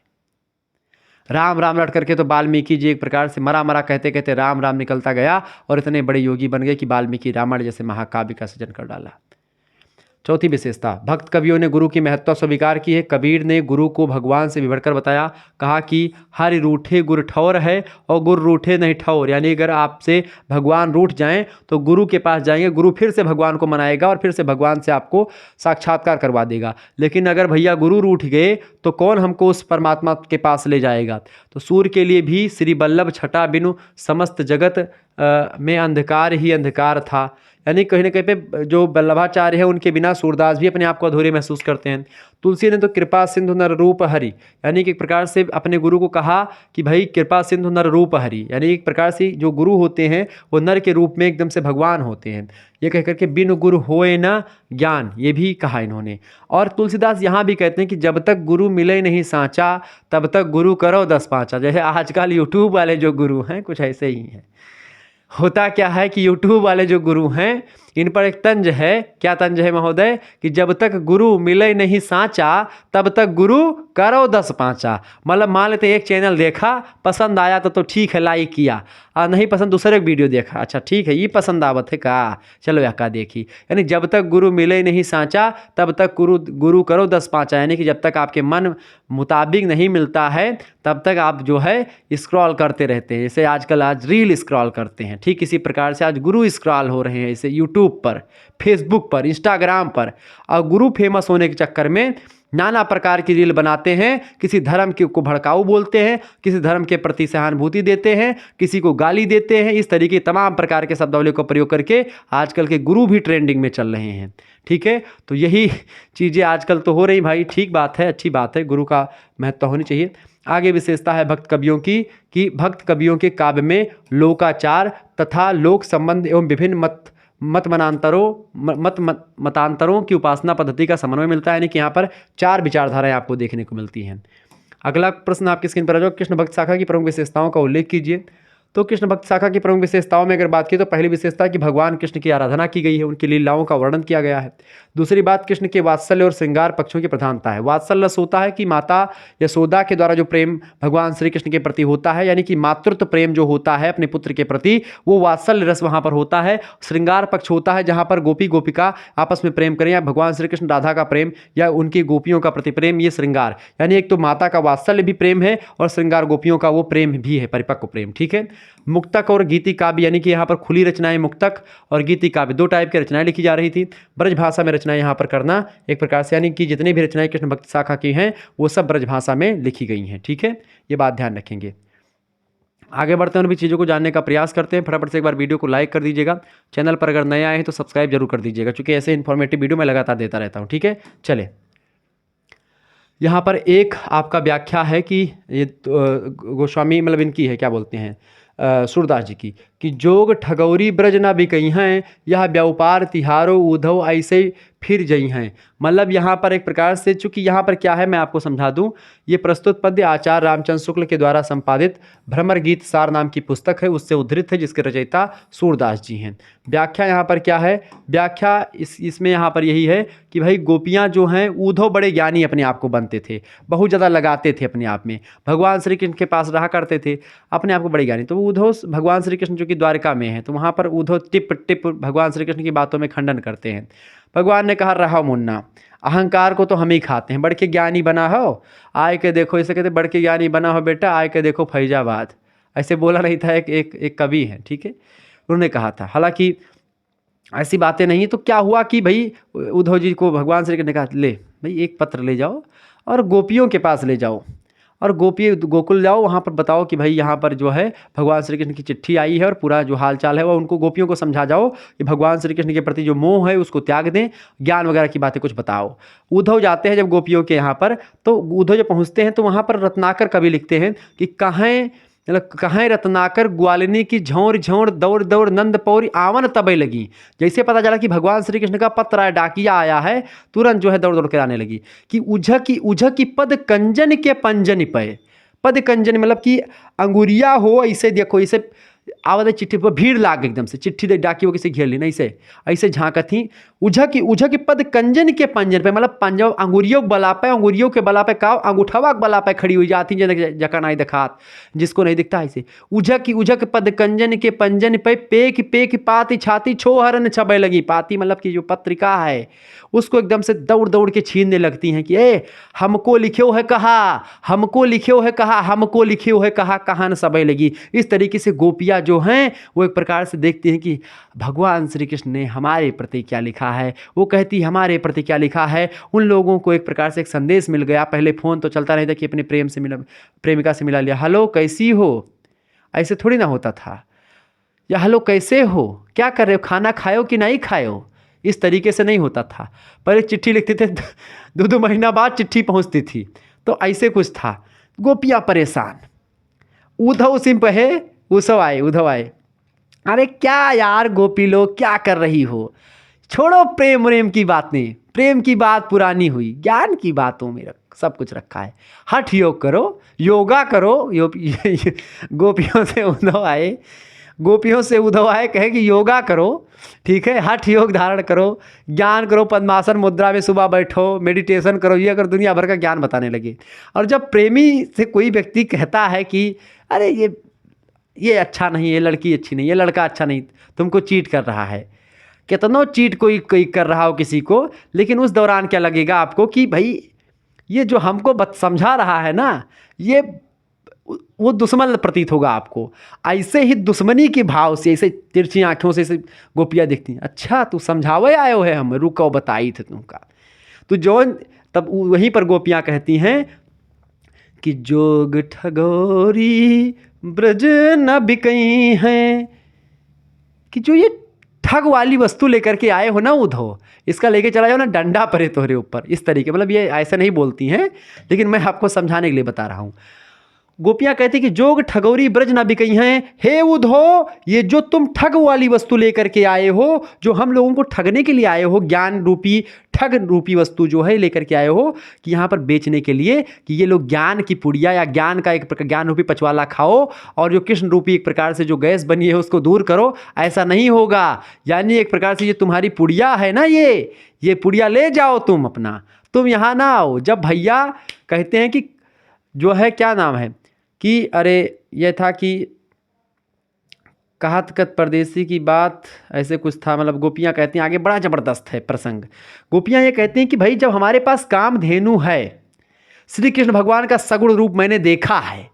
राम रट करके तो वाल्मीकि जी एक प्रकार से मरा कहते कहते राम निकलता गया और इतने बड़े योगी बन गए कि वाल्मीकि रामायण जैसे महाकाव्य का सृजन कर डाला। चौथी विशेषता, भक्त कवियों ने गुरु की महत्ता स्वीकार की है। कबीर ने गुरु को भगवान से बिगड़कर बताया, कहा कि हरि रूठे गुरु ठौर है और गुरु रूठे नहीं ठौर। यानी अगर आपसे भगवान रूठ जाएं तो गुरु के पास जाएंगे, गुरु फिर से भगवान को मनाएगा और फिर से भगवान से आपको साक्षात्कार करवा देगा। लेकिन अगर भैया गुरु रूठ गए तो कौन हमको उस परमात्मा के पास ले जाएगा। तो सूर्य के लिए भी श्री वल्लभ छटा बिनु समस्त जगत में अंधकार ही अंधकार था। यानी कहीं ना कहीं पे जो वल्लभाचार्य है उनके बिना सूरदास भी अपने आप को अधूरे महसूस करते हैं। तुलसी ने तो कृपा सिंधु नर रूप हरि, यानी कि एक प्रकार से अपने गुरु को कहा कि भाई कृपा सिंधु नर रूप हरि, यानी एक प्रकार से जो गुरु होते हैं वो नर के रूप में एकदम से भगवान होते हैं। ये कह करके बिनु गुरु होए न ज्ञान, ये भी कहा इन्होंने। और तुलसीदास यहाँ भी कहते हैं कि जब तक गुरु मिले नहीं सांचा तब तक गुरु करो 10 पाँचा। जैसे आजकल यूट्यूब वाले जो गुरु हैं कुछ ऐसे ही हैं। होता क्या है कि यूट्यूब वाले जो गुरु हैं इन पर एक तंज है। क्या तंज है महोदय? कि जब तक गुरु मिले नहीं सांचा तब तक गुरु करो 10 पाँचा। मतलब मान लेते एक चैनल देखा, पसंद आया तो ठीक है लाइक किया, और नहीं पसंद दूसरे वीडियो देखा, अच्छा ठीक है ये पसंद आवत है का, चलो या का देखी। यानी जब तक गुरु मिले नहीं सांचा तब तक गुरु करो 10 पाँचा। यानी कि जब तक आपके मन मुताबिक नहीं मिलता है तब तक आप जो है स्क्रॉल करते रहते हैं। जैसे आजकल रील स्क्रॉल करते हैं, ठीक इसी प्रकार से आज गुरु स्क्रॉल हो रहे हैं। जैसे यूट्यूब पर, फेसबुक पर, इंस्टाग्राम पर। और गुरु फेमस होने के चक्कर में नाना प्रकार की रील बनाते हैं, किसी धर्म को भड़काऊ बोलते हैं, किसी धर्म के प्रति सहानुभूति देते हैं, किसी को गाली देते हैं। इस तरीके तमाम प्रकार के शब्दावली का प्रयोग करके आजकल के गुरु भी ट्रेंडिंग में चल रहे हैं। ठीक है, तो यही चीज़ें आजकल तो हो रही भाई। ठीक बात है, अच्छी बात है, गुरु का महत्व होनी चाहिए। आगे विशेषता है भक्त कवियों की कि भक्त कवियों के काव्य में लोकाचार तथा लोक संबंध एवं विभिन्न मतांतरों की उपासना पद्धति का समन्वय मिलता है, यानी कि यहाँ पर 4 विचारधाराएं आपको देखने को मिलती हैं। अगला प्रश्न आपकी स्क्रीन पर आ जाओ, कृष्ण भक्त शाखा की प्रमुख विशेषताओं का उल्लेख कीजिए। तो कृष्ण भक्त शाखा की प्रमुख विशेषताओं में अगर बात की तो पहली विशेषता कि भगवान कृष्ण की आराधना की गई है, उनकी लीलाओं का वर्णन किया गया है। दूसरी बात, कृष्ण के वात्सल्य और श्रृंगार पक्षों की प्रधानता है। वात्सल्य रस होता है कि माता यशोदा के द्वारा जो प्रेम भगवान श्री कृष्ण के प्रति होता है, यानी कि मातृत्व प्रेम जो होता है अपने पुत्र के प्रति, वो वात्सल्य रस वहाँ पर होता है। श्रृंगार पक्ष होता है जहाँ पर गोपी गोपिका आपस में प्रेम करें, या भगवान श्री कृष्ण राधा का प्रेम या उनकी गोपियों का प्रति प्रेम, ये श्रृंगार, यानी एक तो माता का वात्सल्य भी प्रेम है और श्रृंगार गोपियों का वो प्रेम भी है, परिपक्व प्रेम। ठीक है। मुक्तक और गीति काव्य, यानी कि यहाँ पर खुली रचनाएं मुक्तक और गीति काव्य 2 टाइप की रचनाएं लिखी जा रही थी। ब्रज भाषा में रचनाएं यहाँ पर करना एक प्रकार से, यानी कि जितनी भी रचनाएं कृष्ण भक्त शाखा की हैं वो सब ब्रज भाषा में लिखी गई हैं। ठीक है, ये बात ध्यान रखेंगे। आगे बढ़ते हैं और भी चीज़ों को जानने का प्रयास करते हैं। फटाफट से एक बार वीडियो को लाइक कर दीजिएगा। चैनल पर अगर नए आए हैं तो सब्सक्राइब जरूर कर दीजिएगा, क्योंकि ऐसे इन्फॉर्मेटिव वीडियो मैं लगातार देता रहता हूँ। ठीक है, चले। यहाँ पर एक आपका व्याख्या है कि ये गोस्वामी मतलब इनकी है, क्या बोलते हैं, सूरदास जी की, कि जोग ठगौरी ब्रज न बिकई हैं, यह व्यापार तिहारो उधव ऐसे फिर जई हैं। मतलब यहाँ पर एक प्रकार से, चूंकि यहाँ पर क्या है मैं आपको समझा दूँ, ये प्रस्तुत पद्य आचार्य रामचंद्र शुक्ल के द्वारा संपादित भ्रमर गीत सार नाम की पुस्तक है, उससे उद्धृत है, जिसके रचयिता सूरदास जी हैं। व्याख्या यहाँ पर क्या है, व्याख्या इसमें यहाँ पर यही है कि भाई गोपियाँ जो हैं उद्धव बड़े ज्ञानी अपने आप को बनते थे, बहुत ज़्यादा लगाते थे अपने आप में, भगवान श्री कृष्ण के पास रहा करते थे, अपने आप को बड़े ज्ञानी। तो उद्धव भगवान श्री कृष्ण जो कि द्वारका में है, तो वहाँ पर उद्धव टिप टिप भगवान श्री कृष्ण की बातों में खंडन करते हैं। भगवान ने कहा, रहा मुन्ना, अहंकार को तो हम ही खाते हैं, बढ़ के ज्ञानी बना हो, आए के देखो, इसे कहते बढ़ के ज्ञानी बना हो बेटा, आए के देखो फैजाबाद। ऐसे बोला नहीं था, एक कवि है, ठीक है, उन्होंने कहा था। हालांकि ऐसी बातें नहीं। तो क्या हुआ कि भाई उद्धव जी को भगवान श्री कृष्ण ने कहा, ले भाई एक पत्र ले जाओ और गोपियों के पास ले जाओ, और गोकुल जाओ, वहाँ पर बताओ कि भाई यहाँ पर जो है भगवान श्री कृष्ण की चिट्ठी आई है और पूरा जो हाल चाल है वो उनको गोपियों को समझा जाओ कि भगवान श्री कृष्ण के प्रति जो मोह है उसको त्याग दें, ज्ञान वगैरह की बातें कुछ बताओ। उद्धव जाते हैं जब गोपियों के यहाँ पर, तो उद्धव जब पहुँचते हैं तो वहाँ पर रत्नाकर कवि लिखते हैं कि कहाँ रत्नाकर ग्वालिनी की झोर झोर दौड़ दौड़ नंद पौरी आवन तबे लगी। जैसे पता चला कि भगवान श्री कृष्ण का पत्र आया, डाकिया आया है, तुरंत जो है दौड़ दौड़ कर आने लगी कि उझ की पद कंजन के पंजन पे। पद कंजन मतलब कि अंगुरिया हो, ऐसे देखो, ऐसे आवत चिट्ठी पर भीड़ लाग एकदम से, चिट्ठी दे डाकियों किसी घेर ली, ऐसे झाँकत थी। उझ की पद कंजन के पंजन पे, मतलब पंजा अंगुरियों के बला पे का अंगूठवा के बला पे खड़ी हुई जाती, जका नहीं दिखात, जिसको नहीं दिखता ऐसे। उझ की पद कंजन के पंजन पे पेक पाती छाती छोहरन छबे लगी। पाती मतलब कि जो पत्रिका है उसको एकदम से दौड़ दौड़ के छीनने लगती हैं कि हमको लिखियो है कहा, हमको लिखियो है कहा, हमको लिखियो है कहा, कहाँ न सबे लगी। इस तरीके से गोपियाँ जो हैं वो एक प्रकार से देखती हैं कि भगवान श्री कृष्ण ने हमारे प्रति क्या लिखा है, वो कहती हमारे प्रति क्या लिखा है। उन लोगों को एक प्रकार से एक संदेश मिल गया। पहले फ़ोन तो चलता नहीं था कि अपने प्रेमिका से मिला लिया, हेलो कैसी हो, ऐसे थोड़ी ना होता था, या हेलो कैसे हो, क्या कर रहे हो, खाना खाओ कि नहीं खाओ, इस तरीके से नहीं होता था। पहले चिट्ठी लिखते थे, 2 महीना बाद चिट्ठी पहुंचती थी, तो ऐसे कुछ था। गोपियाँ परेशान, उद्धव सिंह है, उद्धव आए, अरे क्या यार गोपी लोग क्या कर रही हो, छोड़ो प्रेम की बात, नहीं प्रेम की बात पुरानी हुई, ज्ञान की बातों में सब कुछ रखा है, हठ योग करो, योगा करो। गोपियों से उद्धव आए कहे कि योगा करो, ठीक है, हठ योग धारण करो, ज्ञान करो, पद्मासन मुद्रा में सुबह बैठो, मेडिटेशन करो, ये अगर दुनिया भर का ज्ञान बताने लगे। और जब प्रेमी से कोई व्यक्ति कहता है कि अरे ये अच्छा नहीं, ये लड़की अच्छी नहीं, ये लड़का अच्छा नहीं, तुमको चीट कर रहा है, कितनों चीट कोई कर रहा हो किसी को, लेकिन उस दौरान क्या लगेगा आपको कि भाई ये जो हमको समझा रहा है ना, ये वो दुश्मन प्रतीत होगा आपको। ऐसे ही दुश्मनी के भाव से, ऐसे तिरछी आंखों से ऐसे गोपियाँ दिखती हैं, अच्छा तू समझावे आयो है, हम रुको बताई थे तुमका, तो जो तब वहीं पर गोपियाँ कहती हैं कि जोग ठगोरी ब्रज न बिकई हैं, कि जो ये ठग वाली वस्तु लेकर के आए हो ना उद्धव, इसका लेके चला जाओ ना, डंडा पड़े तुम्हारे ऊपर, इस तरीके, मतलब ये ऐसा नहीं बोलती हैं, लेकिन मैं आपको समझाने के लिए बता रहा हूँ। गोपियां कहती कि जोग ठगौरी ब्रज ना बिकई हैं, हे उद्धव ये जो तुम ठग वाली वस्तु लेकर के आए हो, जो हम लोगों को ठगने के लिए आए हो, ज्ञान रूपी ठग रूपी वस्तु जो है लेकर के आए हो कि यहाँ पर बेचने के लिए कि ये लोग ज्ञान की पुड़िया या ज्ञान का एक प्रकार ज्ञान रूपी पचवाला खाओ और जो कृष्ण रूपी एक प्रकार से जो गैस बनी है उसको दूर करो। ऐसा नहीं होगा, यानी एक प्रकार से ये तुम्हारी पुड़िया है ना, ये पुड़िया ले जाओ तुम अपना, तुम यहाँ ना आओ। जब भैया कहते हैं कि जो है क्या नाम है कि अरे ये था कि कहत कत परदेसी की बात ऐसे कुछ था, मतलब गोपियाँ कहती हैं आगे, बड़ा ज़बरदस्त है प्रसंग। गोपियाँ ये कहती हैं कि भाई जब हमारे पास कामधेनु है, श्री कृष्ण भगवान का सगुण रूप मैंने देखा है,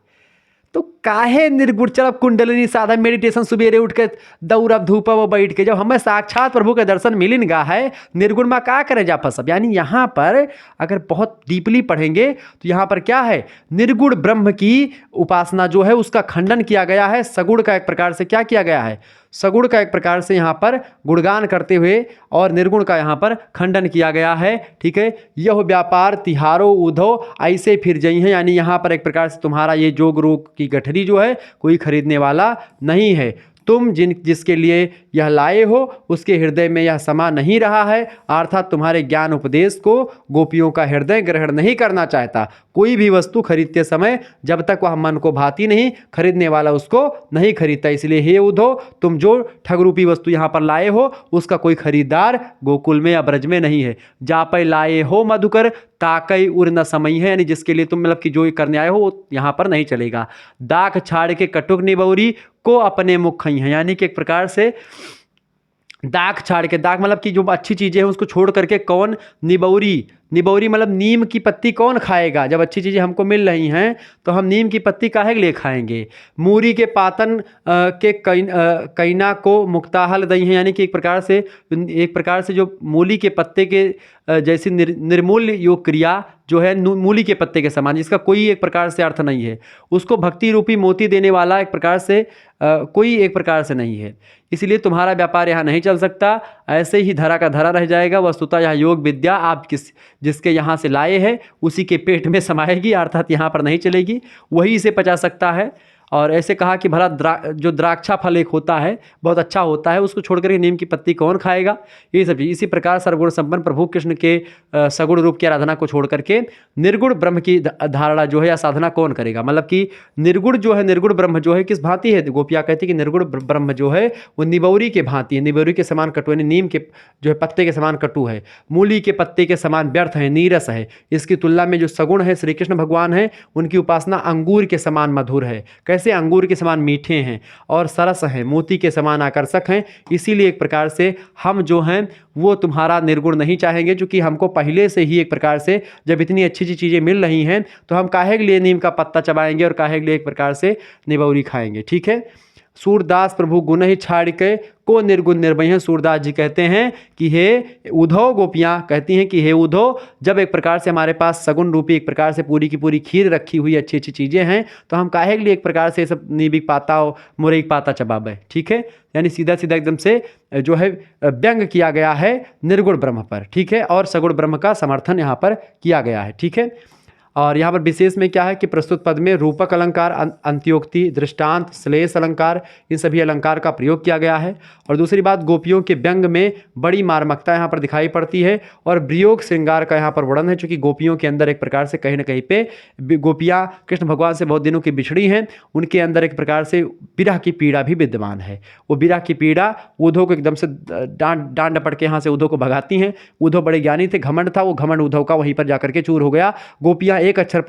तो काहे निर्गुण चरब कुंडलिनी साधा मेडिटेशन सुबेरे उठ के दौड़ब धूपब बैठ के, जब हमें साक्षात प्रभु के दर्शन मिलिन गा है, निर्गुण में का करे जा फसब। यानी यहाँ पर अगर बहुत डीपली पढ़ेंगे तो यहाँ पर क्या है, निर्गुण ब्रह्म की उपासना जो है उसका खंडन किया गया है, सगुण का एक प्रकार से क्या किया गया है, सगुण का एक प्रकार से यहाँ पर गुणगान करते हुए और निर्गुण का यहाँ पर खंडन किया गया है। ठीक है, यह व्यापार तिहारो उद्धव ऐसे फिर जई हैं, यानी यहाँ पर एक प्रकार से तुम्हारा ये जोग रोग की गठरी जो है कोई खरीदने वाला नहीं है। तुम जिसके लिए यह लाए हो उसके हृदय में यह समा नहीं रहा है, अर्थात तुम्हारे ज्ञान उपदेश को गोपियों का हृदय ग्रहण नहीं करना चाहता। कोई भी वस्तु खरीदते समय जब तक वह मन को भाती नहीं, खरीदने वाला उसको नहीं खरीदता। इसलिए हे उद्धव तुम जो ठगरूपी वस्तु यहाँ पर लाए हो उसका कोई खरीदार गोकुल में या ब्रज में नहीं है। जापै लाए हो मधुकर ताकई उर न समय है, यानी जिसके लिए तुम मतलब कि जो करने आए हो वो यहाँ पर नहीं चलेगा। दाख छाड़ के कटुक निबौरी को अपने मुख खई हैं, यानी कि एक प्रकार से दाग छाड़ के, दाग मतलब कि जो अच्छी चीज़ें हैं उसको छोड़ करके कौन निबौरी, निबौरी मतलब नीम की पत्ती कौन खाएगा। जब अच्छी चीज़ें हमको मिल रही हैं तो हम नीम की पत्ती काहे के लिए खाएंगे। मूरी के पातन के कैना को मुक्ताहल दई हैं, यानी कि एक प्रकार से जो मूली के पत्ते के जैसी निर्मूल योग क्रिया जो है मूली के पत्ते के समान, जिसका कोई एक प्रकार से अर्थ नहीं है, उसको भक्ति रूपी मोती देने वाला एक प्रकार से कोई एक प्रकार से नहीं है। इसलिए तुम्हारा व्यापार यहाँ नहीं चल सकता, ऐसे ही धरा का धरा रह जाएगा। वस्तुतः यह योग विद्या आप जिसके यहाँ से लाए हैं उसी के पेट में समाएगी, अर्थात यहाँ पर नहीं चलेगी, वही इसे पचा सकता है। और ऐसे कहा कि भला जो द्राक्षा फल एक होता है बहुत अच्छा होता है, उसको छोड़ करके नीम की पत्ती कौन खाएगा, ये सब चीज़। इसी प्रकार सर्वगुण संपन्न प्रभु कृष्ण के सगुण रूप की आराधना को छोड़ करके निर्गुण ब्रह्म की धारणा जो है या साधना कौन करेगा। मतलब कि निर्गुण जो है, निर्गुण ब्रह्म जो है किस भांति है, गोपियाँ कहती कि निर्गुण ब्रह्म जो है वो निबौरी के भांति है, निबौरी के समान कटु, यानी नीम के जो है पत्ते के समान कटु है, मूली के पत्ते के समान व्यर्थ है, नीरस है। इसकी तुलना में जो सगुण है श्री कृष्ण भगवान है उनकी उपासना अंगूर के समान मधुर है। कैसे, अंगूर के समान मीठे हैं और सरस हैं, मोती के समान आकर्षक हैं। इसीलिए एक प्रकार से हम जो हैं वो तुम्हारा निर्गुण नहीं चाहेंगे, क्योंकि हमको पहले से ही एक प्रकार से जब इतनी अच्छी अच्छी चीज़ें मिल रही हैं तो हम काहे के लिए नीम का पत्ता चबाएंगे और काहे के लिए एक प्रकार से निबौरी खाएंगे। ठीक है, सूरदास प्रभु गुण ही छाड़ के को निर्गुण निर्भय हैं। सूरदास जी कहते हैं कि हे उद्धव, गोपियाँ कहती हैं कि हे उद्धव, जब एक प्रकार से हमारे पास सगुण रूपी एक प्रकार से पूरी की पूरी खीर रखी हुई अच्छी अच्छी चीज़ें हैं तो हम काहे के लिए एक प्रकार से सब नीबिक पाता और मुरई पाता चबाबे। ठीक है, यानी सीधा सीधा एकदम से जो है व्यंग किया गया है निर्गुण ब्रह्म पर। ठीक है, और सगुण ब्रह्म का समर्थन यहाँ पर किया गया है। ठीक है, और यहाँ पर विशेष में क्या है कि प्रस्तुत पद में रूपक अलंकार, अंत्योक्ति, दृष्टांत, श्लेष अलंकार, इन सभी अलंकार का प्रयोग किया गया है। और दूसरी बात, गोपियों के व्यंग में बड़ी मार्मिकता यहाँ पर दिखाई पड़ती है और वियोग श्रृंगार का यहाँ पर वर्णन है, चूँकि गोपियों के अंदर एक प्रकार से कहीं ना कहीं पे गोपियाँ कृष्ण भगवान से बहुत दिनों की बिछड़ी हैं, उनके अंदर एक प्रकार से विरह की पीड़ा भी विद्यमान है। वो विरह की पीड़ा उद्धव को एकदम से डांड डपट के यहाँ से उद्धव को भगाती हैं। उद्धव बड़े ज्ञानी थे, घमंड था, वो घमंड उद्धव का वहीं पर जाकर के चूर हो गया। गोपियाँ एक अक्षर